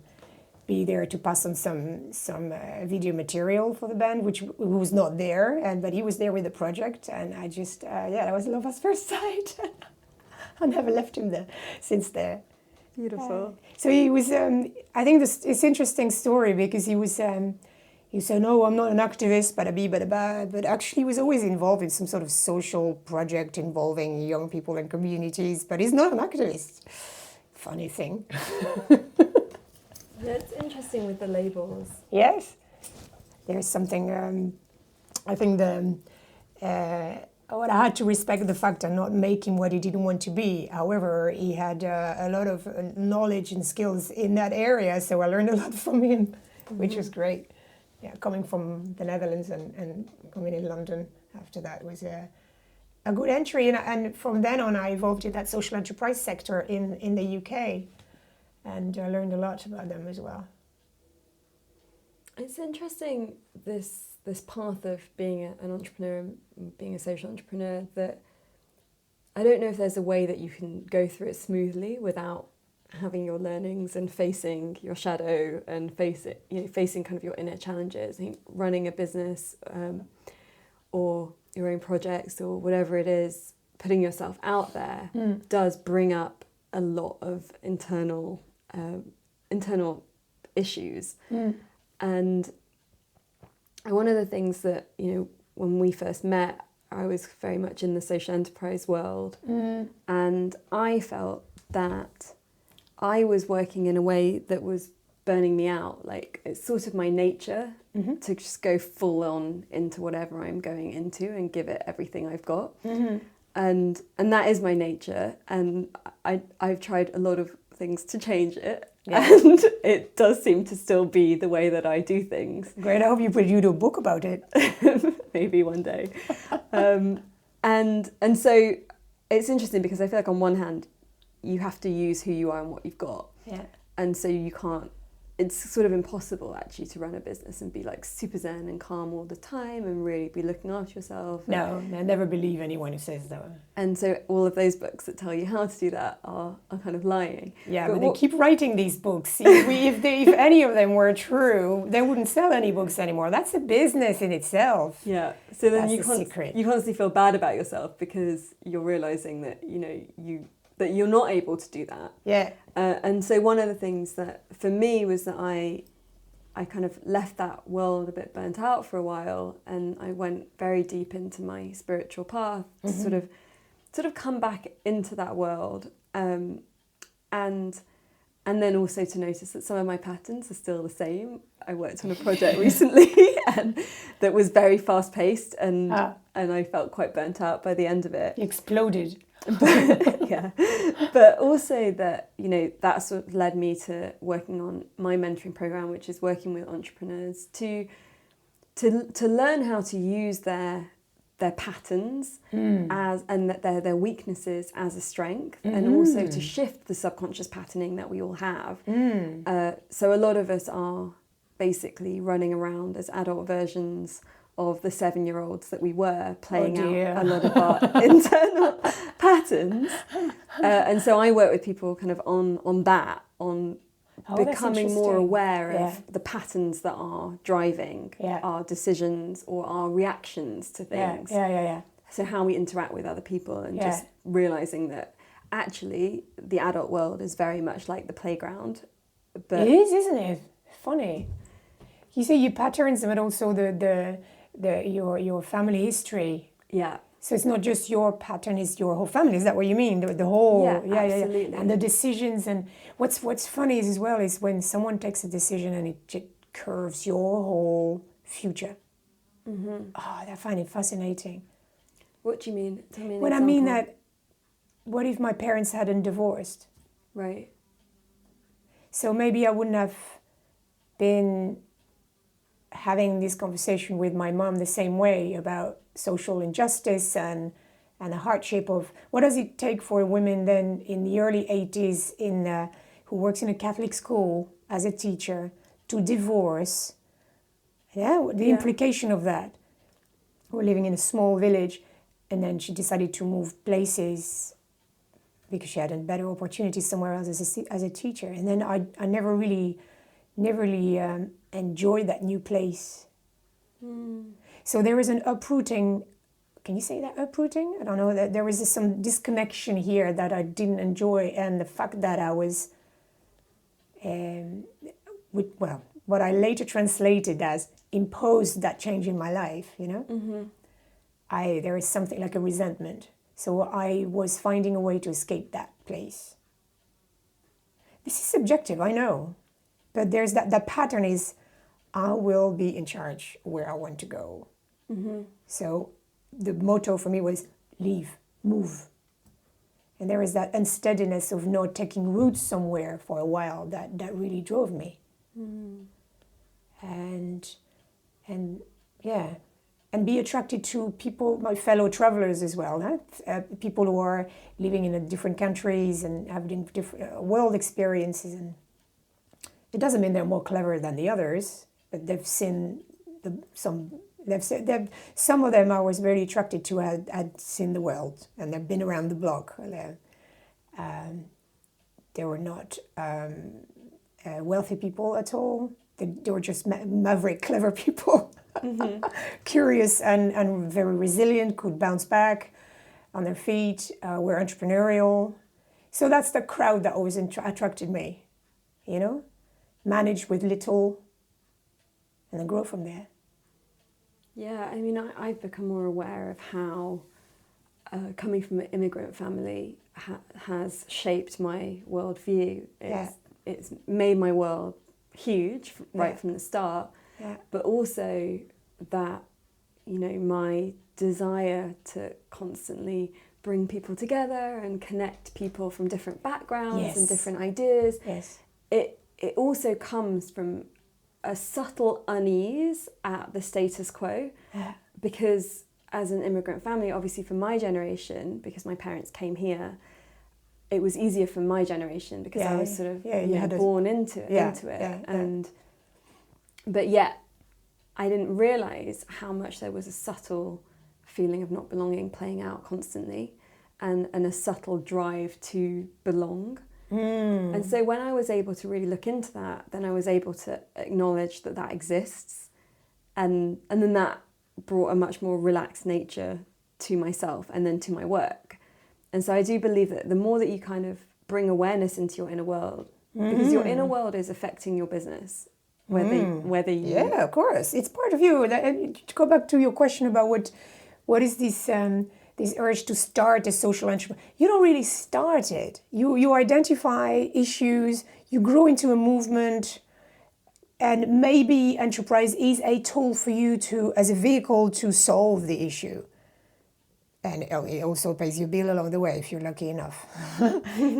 S1: be there to pass on some video material for the band, who was not there, but he was there with the project, and I just, that was love at first sight. I never left him there since there.
S2: Beautiful.
S1: So he was, I think it's interesting story, because he said, no, I'm not an activist, but actually he was always involved in some sort of social project involving young people and communities, but he's not an activist. Funny thing.
S2: Yeah, it's interesting with the labels.
S1: Yes. There's something, I think I had to respect the fact I'm not making what he didn't want to be. However, he had a lot of knowledge and skills in that area, so I learned a lot from him, which was great. Yeah, coming from the Netherlands and coming in London after that was a good entry. And from then on, I evolved in that social enterprise sector in the UK, and I learned a lot about them as well.
S2: It's interesting, this this path of being an entrepreneur and being a social entrepreneur that I don't know if there's a way that you can go through it smoothly without having your learnings and facing your shadow and facing kind of your inner challenges. I think running a business or your own projects or whatever it is, putting yourself out there does bring up a lot of internal issues. And one of the things that, when we first met, I was very much in the social enterprise world, and I felt that I was working in a way that was burning me out. Like, it's sort of my nature to just go full on into whatever I'm going into and give it everything I've got. And that is my nature, and I've tried a lot of things to change it. Yeah. And it does seem to still be the way that I do things.
S1: Great, I hope you produce a book about it.
S2: Maybe one day. And so it's interesting because I feel like on one hand, you have to use who you are and what you've got.
S1: Yeah.
S2: And so you can't, it's sort of impossible actually to run a business and be like super zen and calm all the time and really be looking after yourself.
S1: No, I never believe anyone who says that.
S2: And so all of those books that tell you how to do that are kind of lying.
S1: Yeah, but they keep writing these books. If any of them were true, they wouldn't sell any books anymore. That's a business in itself.
S2: Yeah. So then you
S1: constantly
S2: feel bad about yourself because you're realizing that, that you're not able to do that.
S1: Yeah.
S2: And so one of the things that for me was that I kind of left that world a bit burnt out for a while, and I went very deep into my spiritual path to sort of come back into that world, and then also to notice that some of my patterns are still the same. I worked on a project recently and that was very fast paced, and I felt quite burnt out by the end of it.
S1: You exploded.
S2: Yeah, but also that that's what led me to working on my mentoring program, which is working with entrepreneurs to learn how to use their patterns and their weaknesses as a strength, and also to shift the subconscious patterning that we all have. So a lot of us are basically running around as adult versions of the 7-year-olds that we were, playing out a lot of our internal patterns. And so I work with people kind of on becoming more aware of the patterns that are driving our decisions or our reactions to things.
S1: Yeah.
S2: So how we interact with other people, and just realising that actually the adult world is very much like the playground. But
S1: it is, isn't it? Funny. You say your patterns, but also your family history.
S2: Yeah.
S1: So it's not just your pattern; it's your whole family. Is that what you mean? The whole.
S2: Yeah, absolutely.
S1: And the decisions, and what's funny is when someone takes a decision and it just curves your whole future. Oh, I find it fascinating.
S2: What do you mean? Tell me an
S1: When
S2: example.
S1: I mean that, what if my parents hadn't divorced?
S2: Right.
S1: So maybe I wouldn't have been having this conversation with my mom the same way about social injustice and the hardship of what does it take for a woman then in the early 80s who works in a Catholic school as a teacher to divorce. The implication of that. We're living in a small village, and then she decided to move places because she had a better opportunity somewhere else as a teacher. And then I never really enjoyed that new place. So there is an uprooting. Can you say that, uprooting? I don't know. That there was some disconnection here that I didn't enjoy, and the fact that I was, what I later translated as imposed that change in my life. There is something like a resentment. So I was finding a way to escape that place. This is subjective, I know. But there's that pattern is, I will be in charge where I want to go. So the motto for me was leave, move. And there is that unsteadiness of not taking root somewhere for a while that really drove me. And be attracted to people, my fellow travelers as well. People who are living in different countries and having different world experiences. And it doesn't mean they're more clever than the others, but they've seen some Some of them I was very attracted to had seen the world and they've been around the block. They were not wealthy people at all. They were just maverick, clever people, curious and very resilient, could bounce back on their feet, were entrepreneurial. So that's the crowd that always attracted me, manage with little and then grow from there.
S2: Yeah, I mean, I've become more aware of how coming from an immigrant family has shaped my worldview. It's made my world huge right from the start, but also that, my desire to constantly bring people together and connect people from different backgrounds and different ideas.
S1: Yes.
S2: It also comes from a subtle unease at the status quo, because as an immigrant family, obviously for my generation, because my parents came here, it was easier for my generation because I was sort of born into it. But yet I didn't realise how much there was a subtle feeling of not belonging playing out constantly, and a subtle drive to belong. And so when I was able to really look into that, then I was able to acknowledge that exists, and then that brought a much more relaxed nature to myself and then to my work. And so I do believe that the more that you kind of bring awareness into your inner world, because your inner world is affecting your business, whether you...
S1: Yeah, of course. It's part of you. To go back to your question about what is this urge to start a social entrepreneur. You don't really start it. You identify issues, you grow into a movement, and maybe enterprise is a tool for you as a vehicle to solve the issue. And it also pays your bill along the way if you're lucky enough.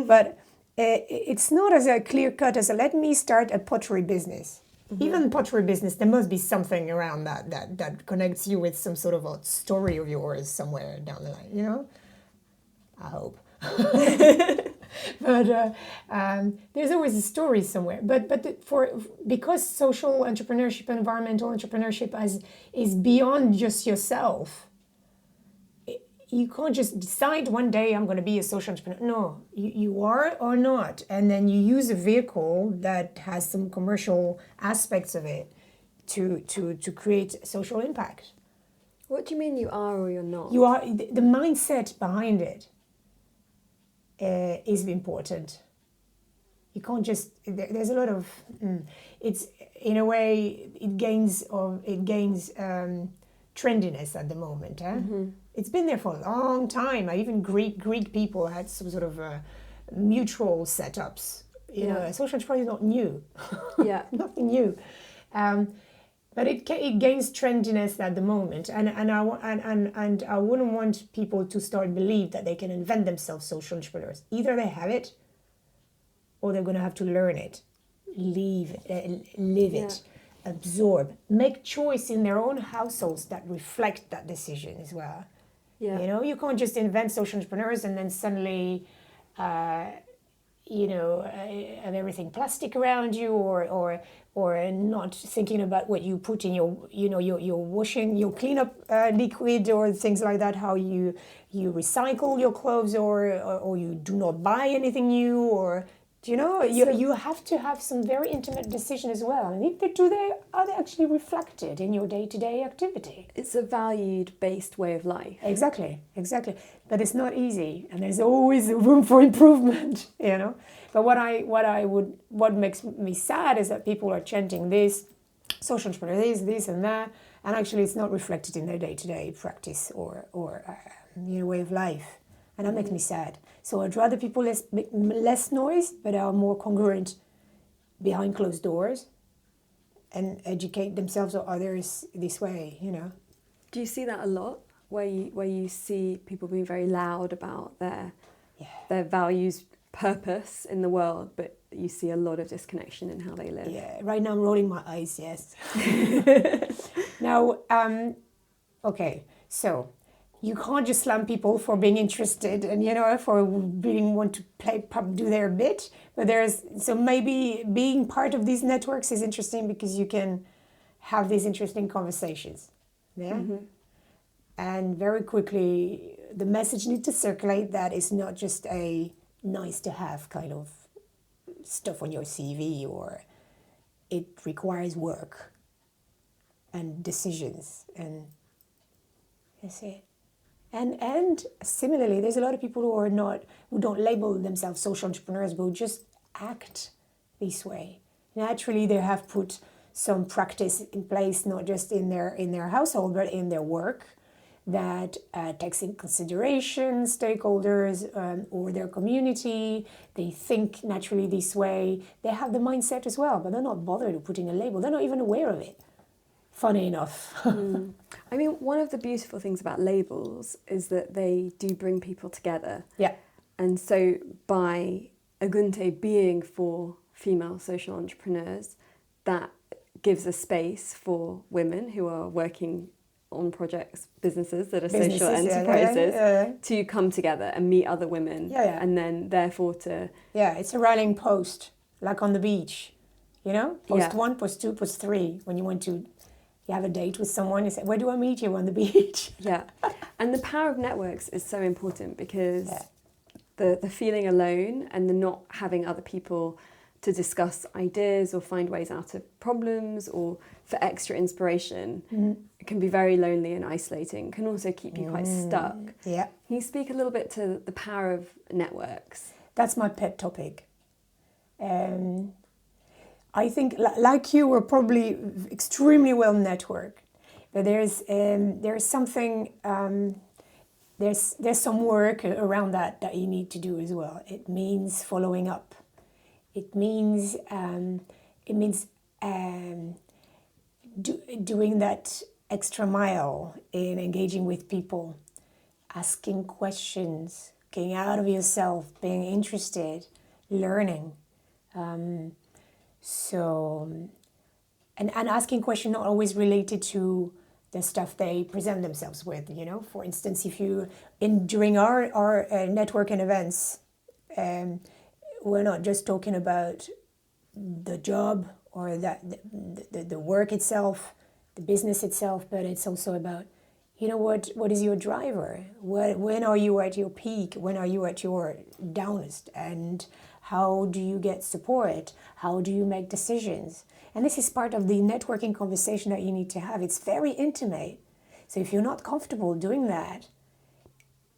S1: But it's not as a clear cut as let me start a pottery business. Even pottery business, there must be something around that connects you with some sort of a story of yours somewhere down the line, I hope. But there's always a story somewhere. But because social entrepreneurship and environmental entrepreneurship is beyond just yourself, you can't just decide one day I'm going to be a social entrepreneur. No, you are or not. And then you use a vehicle that has some commercial aspects of it to create social impact.
S2: What do you mean you are or you're not?
S1: You are. The mindset behind it is important. You can't just. There's a lot of. It's in a way it gains trendiness at the moment. It's been there for a long time. Even Greek people had some sort of mutual setups. Social enterprise is not new. Nothing new. But it gains trendiness at the moment, and I wouldn't want people to start believe that they can invent themselves social entrepreneurs. Either they have it, or they're going to have to learn it, live it, absorb, make choice in their own households that reflect that decision as well. You can't just invent social entrepreneurs and then suddenly, have everything plastic around you, or not thinking about what you put in your washing, your cleanup liquid, or things like that. How you recycle your clothes, or you do not buy anything new, or. You have to have some very intimate decision as well. And if are they actually reflected in your day-to-day activity?
S2: It's a valued-based way of life.
S1: Exactly. But it's not easy, and there's always room for improvement, But what makes me sad is that people are chanting this, social entrepreneur this and that, and actually it's not reflected in their day-to-day practice or way of life. And that makes me sad. So I'd rather people make less noise, but are more congruent behind closed doors and educate themselves or others this way,
S2: Do you see that a lot, where you see people being very loud about their values, purpose in the world, but you see a lot of disconnection in how they live?
S1: Yeah, right now I'm rolling my eyes, yes. Now, okay, so... You can't just slam people for being interested and, for want to do their bit. But maybe being part of these networks is interesting because you can have these interesting conversations. Yeah. And very quickly, the message needs to circulate that it's not just a nice to have kind of stuff on your CV, or it requires work and decisions, and that's it. And similarly, there's a lot of people who don't label themselves social entrepreneurs, but who just act this way. Naturally, they have put some practice in place, not just in their household, but in their work, that takes in consideration stakeholders or their community. They think naturally this way. They have the mindset as well, but they're not bothered with putting a label. They're not even aware of it. Funny enough.
S2: I mean, one of the beautiful things about labels is that they do bring people together.
S1: Yeah.
S2: And so by Ogunte being for female social entrepreneurs, that gives a space for women who are working on projects, businesses that are social enterprises, to come together and meet other women, and then therefore to...
S1: Yeah, it's a rallying post, like on the beach, you know? Post 1, post 2, post 3, when you have a date with someone, you say, where do I meet you? On the beach.
S2: Yeah, and the power of networks is so important, because the feeling alone and the not having other people to discuss ideas or find ways out of problems or for extra inspiration can be very lonely and isolating, can also keep you quite stuck.
S1: Yeah.
S2: Can you speak a little bit to the power of networks?
S1: That's my pet topic. I think, like you, we're probably extremely well networked, but there's something, there's some work around that you need to do as well. It means following up. It means doing that extra mile in engaging with people, asking questions, getting out of yourself, being interested, learning. So, and asking questions not always related to the stuff they present themselves with, you know. For instance, if you, during our networking events, we're not just talking about the job or the work itself, the business itself, but it's also about, you know, what is your driver? When are you at your peak? When are you at your downest? And how do you get support? How do you make decisions? And this is part of the networking conversation that you need to have. It's very intimate. So if you're not comfortable doing that,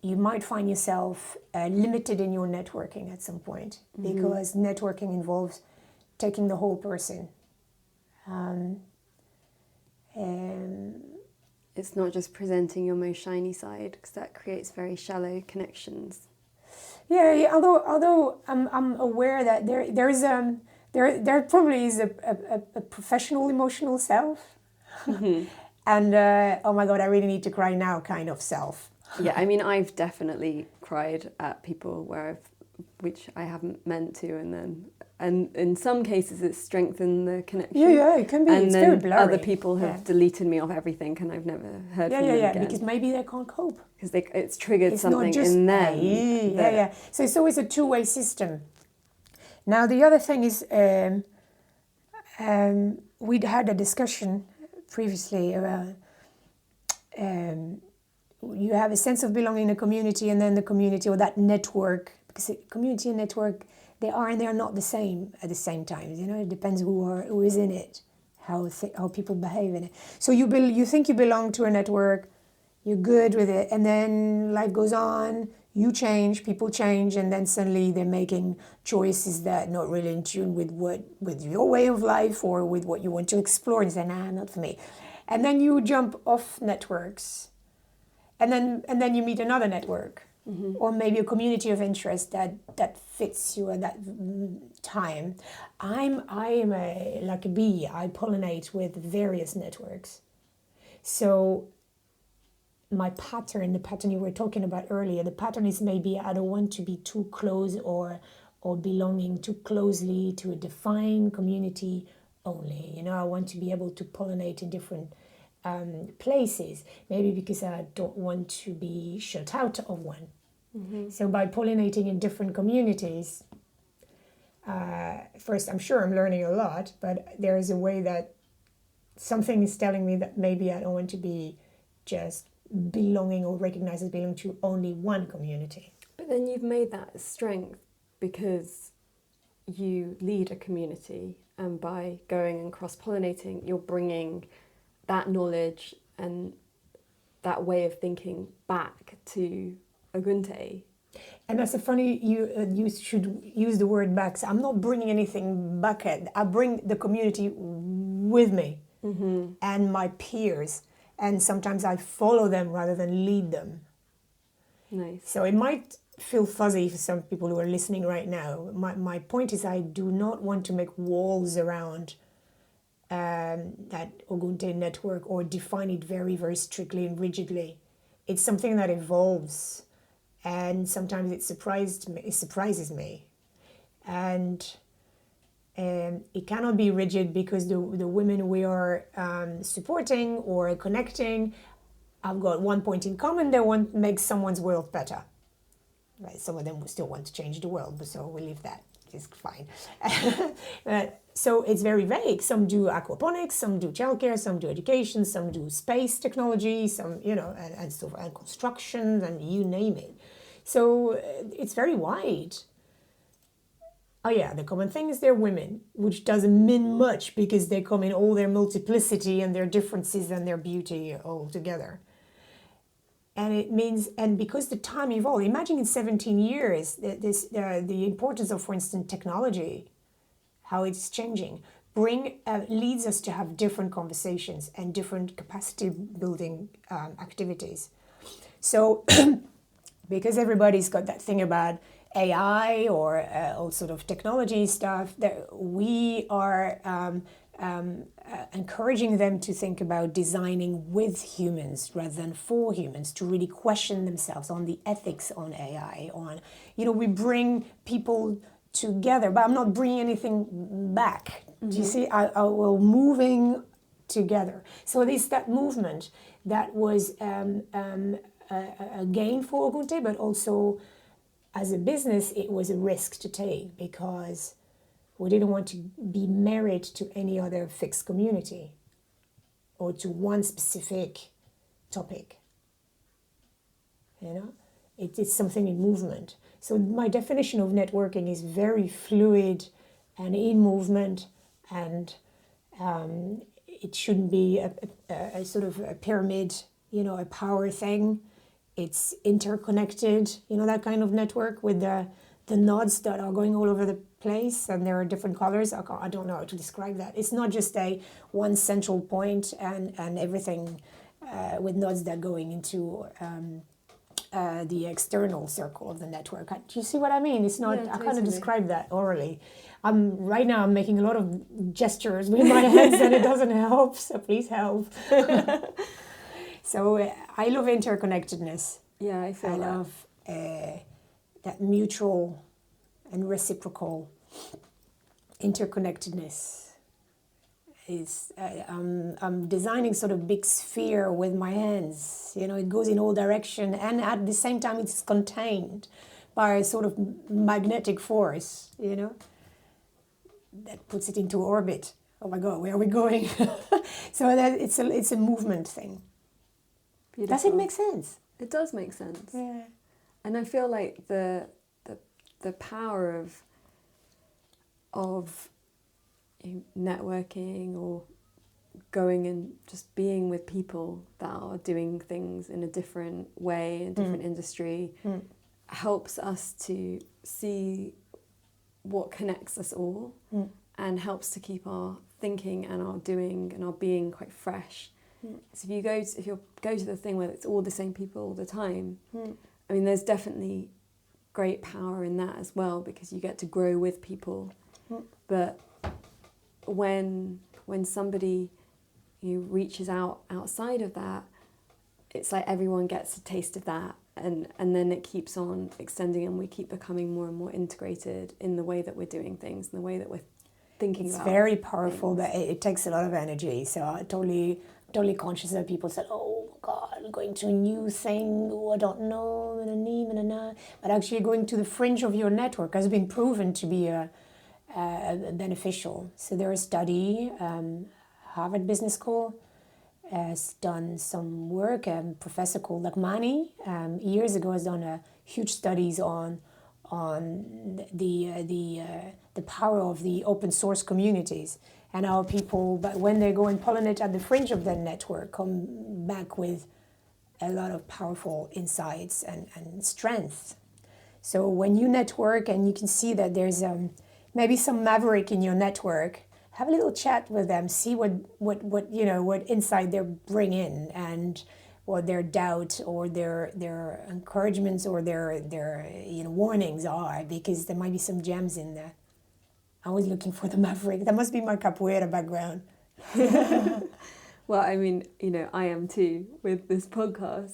S1: you might find yourself limited in your networking at some point, because networking involves taking the whole person.
S2: It's not just presenting your most shiny side, because that creates very shallow connections.
S1: Yeah. Although I'm aware that there probably is a professional emotional self, and oh my God, I really need to cry now kind of self.
S2: Yeah, I mean, I've definitely cried at people which I haven't meant to, and in some cases it's strengthened the connection.
S1: Yeah, it can be.
S2: And
S1: it's
S2: then
S1: very blurry.
S2: Other people have deleted me off everything, and I've never heard from them again.
S1: Because maybe they can't cope.
S2: Because it's triggered something in them.
S1: Yeah. So it's always a two-way system. Now the other thing is, we'd had a discussion previously about you have a sense of belonging in a community, and then the community or that network, because community and network, they are and they are not the same at the same time. You know, it depends who is in it, how people behave in it. So you think you belong to a network, you're good with it, and then life goes on, you change, people change, and then suddenly they're making choices that are not really in tune with your way of life or with what you want to explore, and say, nah, not for me. And then you jump off networks. And then you meet another network, or maybe a community of interest that fits you at that time. I am like a bee. I pollinate with various networks. So my pattern, the pattern you were talking about earlier, the pattern is maybe I don't want to be too close or belonging too closely to a defined community only. You know, I want to be able to pollinate in different places, maybe because I don't want to be shut out of one. So by pollinating in different communities, first I'm sure I'm learning a lot, but there is a way that something is telling me that maybe I don't want to be just belonging or recognized as belonging to only one community.
S2: But then you've made that strength because you lead a community, and by going and cross-pollinating, you're bringing that knowledge and that way of thinking back to Ogunte.
S1: And that's a funny, you should use the word back. So I'm not bringing anything back. I bring the community with me and my peers. And sometimes I follow them rather than lead them.
S2: Nice.
S1: So it might feel fuzzy for some people who are listening right now. My point is I do not want to make walls around that Ogunte network or define it very, very strictly and rigidly. It's something that evolves. And sometimes it surprises me. And it cannot be rigid because the women we are supporting or connecting have got one point in common: they want to make someone's world better. Right? Some of them will still want to change the world, but so we leave that. It's fine. So it's very vague. Some do aquaponics, some do childcare, some do education, some do space technology, some, and stuff, and construction, and you name it. So it's very wide. Oh yeah, the common thing is they're women, which doesn't mean much because they come in all their multiplicity and their differences and their beauty all together. And it means, and because the time evolved, imagine in 17 years, the importance of, for instance, technology, how it's changing, leads us to have different conversations and different capacity building activities. So because everybody's got that thing about AI or all sort of technology stuff, that we are encouraging them to think about designing with humans rather than for humans, to really question themselves on the ethics on AI, we bring people together, but I'm not bringing anything back. Do you see? We're moving together. So it's that movement that was a gain for Ogunte, but also as a business, it was a risk to take because we didn't want to be married to any other fixed community or to one specific topic. It is something in movement. So my definition of networking is very fluid and in movement, and it shouldn't be a sort of a pyramid, a power thing. It's interconnected, that kind of network with the nodes that are going all over the place, and there are different colors. I don't know how to describe that. It's not just one central point and everything with nodes that are going into the external circle of the network. Do you see what I mean? It's not.
S2: Yeah,
S1: I kind of describe that orally. Right now I'm making a lot of gestures with my hands, and it doesn't help. So please help. So I love interconnectedness.
S2: Yeah, I feel that.
S1: I love that mutual and reciprocal interconnectedness. I'm designing sort of big sphere with my hands. It goes in all direction, and at the same time it's contained by a sort of magnetic force, that puts it into orbit. Oh my God, where are we going? So that it's a movement thing.
S2: Beautiful.
S1: Does it make sense?
S2: It does make sense.
S1: Yeah.
S2: And I feel like the power of networking or going and just being with people that are doing things in a different way, in a different industry, helps us to see what connects us all and helps to keep our thinking and our doing and our being quite fresh. So if you go to the thing where it's all the same people all the time, I mean, there's definitely great power in that as well, because you get to grow with people. But when somebody reaches out outside of that, it's like everyone gets a taste of that, and then it keeps on extending, and we keep becoming more and more integrated in the way that we're doing things, in the way that we're thinking about.
S1: It's very powerful, but it takes a lot of energy. So I totally conscious that people said, "Oh God, going to a new thing. Oh, I don't know, but actually going to the fringe of your network has been proven to be beneficial. So there is a study, Harvard Business School, has done some work. A professor called Lakmani years ago has done huge studies on the power of the open source communities, and how people, but when they go and pollinate at the fringe of their network, come back with a lot of powerful insights and strength. So when you network and you can see that there's maybe some maverick in your network, have a little chat with them, see what insight they bring in, and what their doubt or their encouragements or their warnings are, because there might be some gems in there. I was looking for the maverick. That must be my capoeira background.
S2: Well, I mean, I am too with this podcast.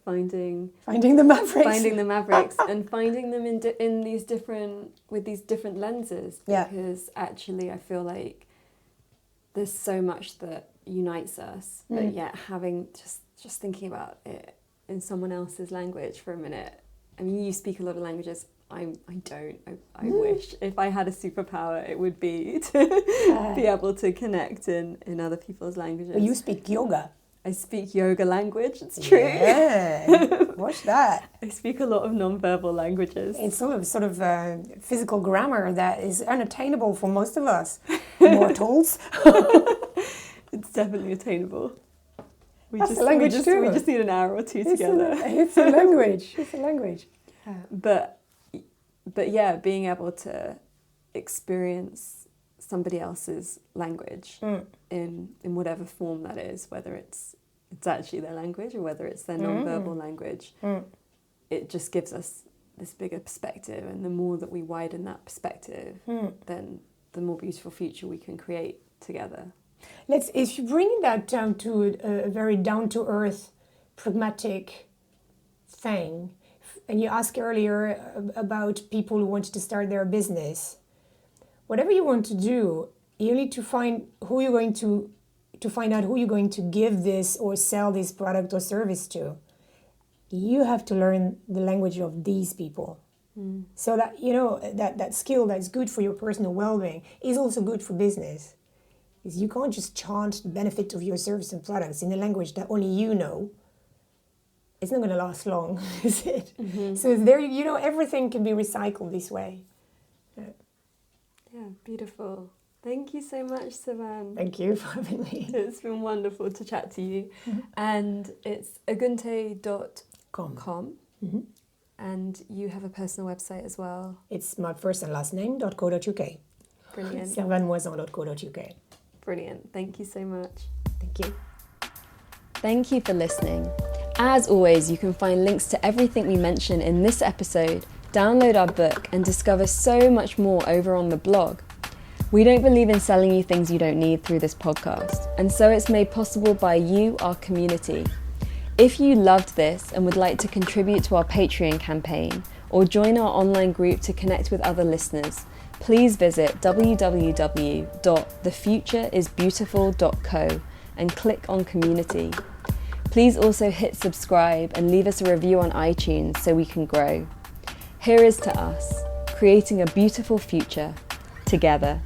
S2: Finding
S1: the mavericks.
S2: Finding the mavericks and finding them in these different lenses.
S1: Yeah.
S2: Because actually I feel like there's so much that unites us, but yet having just thinking about it in someone else's language for a minute. I mean, you speak a lot of languages. I don't. I wish if I had a superpower, it would be to be able to connect in other people's languages.
S1: Well, you speak yoga.
S2: I speak yoga language. It's true.
S1: Yeah, watch that.
S2: I speak a lot of non-verbal languages.
S1: It's sort of physical grammar that is unattainable for most of us mortals.
S2: It's definitely attainable.
S1: That's a language too.
S2: We just need an hour or two together.
S1: It's a language. It's a language.
S2: But yeah, being able to experience somebody else's language in whatever form that is, whether it's actually their language or whether it's their non-verbal language, it just gives us this bigger perspective, and the more that we widen that perspective, then the more beautiful future we can create together.
S1: If you bring that down to a very down-to-earth, pragmatic thing, and you asked earlier about people who wanted to start their business, whatever you want to do, you need to find who you're going to find out who you're going to give this or sell this product or service to. You have to learn the language of these people. So that, that skill that's good for your personal well-being is also good for business. Because you can't just chant the benefit of your service and products in a language that only you know. It's not going to last long, is it? So there, everything can be recycled this way.
S2: Yeah, beautiful. Thank you so much, Servane.
S1: Thank you for having me.
S2: It's been wonderful to chat to you. And it's ogunte.com. And you have a personal website as well.
S1: It's my first and last name.co.uk.
S2: Brilliant.
S1: ServaneMouazan.co.uk.
S2: Brilliant. Thank you so much.
S1: Thank you.
S2: Thank you for listening. As always, you can find links to everything we mention in this episode, download our book, and discover so much more over on the blog. We don't believe in selling you things you don't need through this podcast, and so it's made possible by you, our community. If you loved this and would like to contribute to our Patreon campaign or join our online group to connect with other listeners, please visit www.thefutureisbeautiful.co and click on community. Please also hit subscribe and leave us a review on iTunes so we can grow. Here is to us, creating a beautiful future together.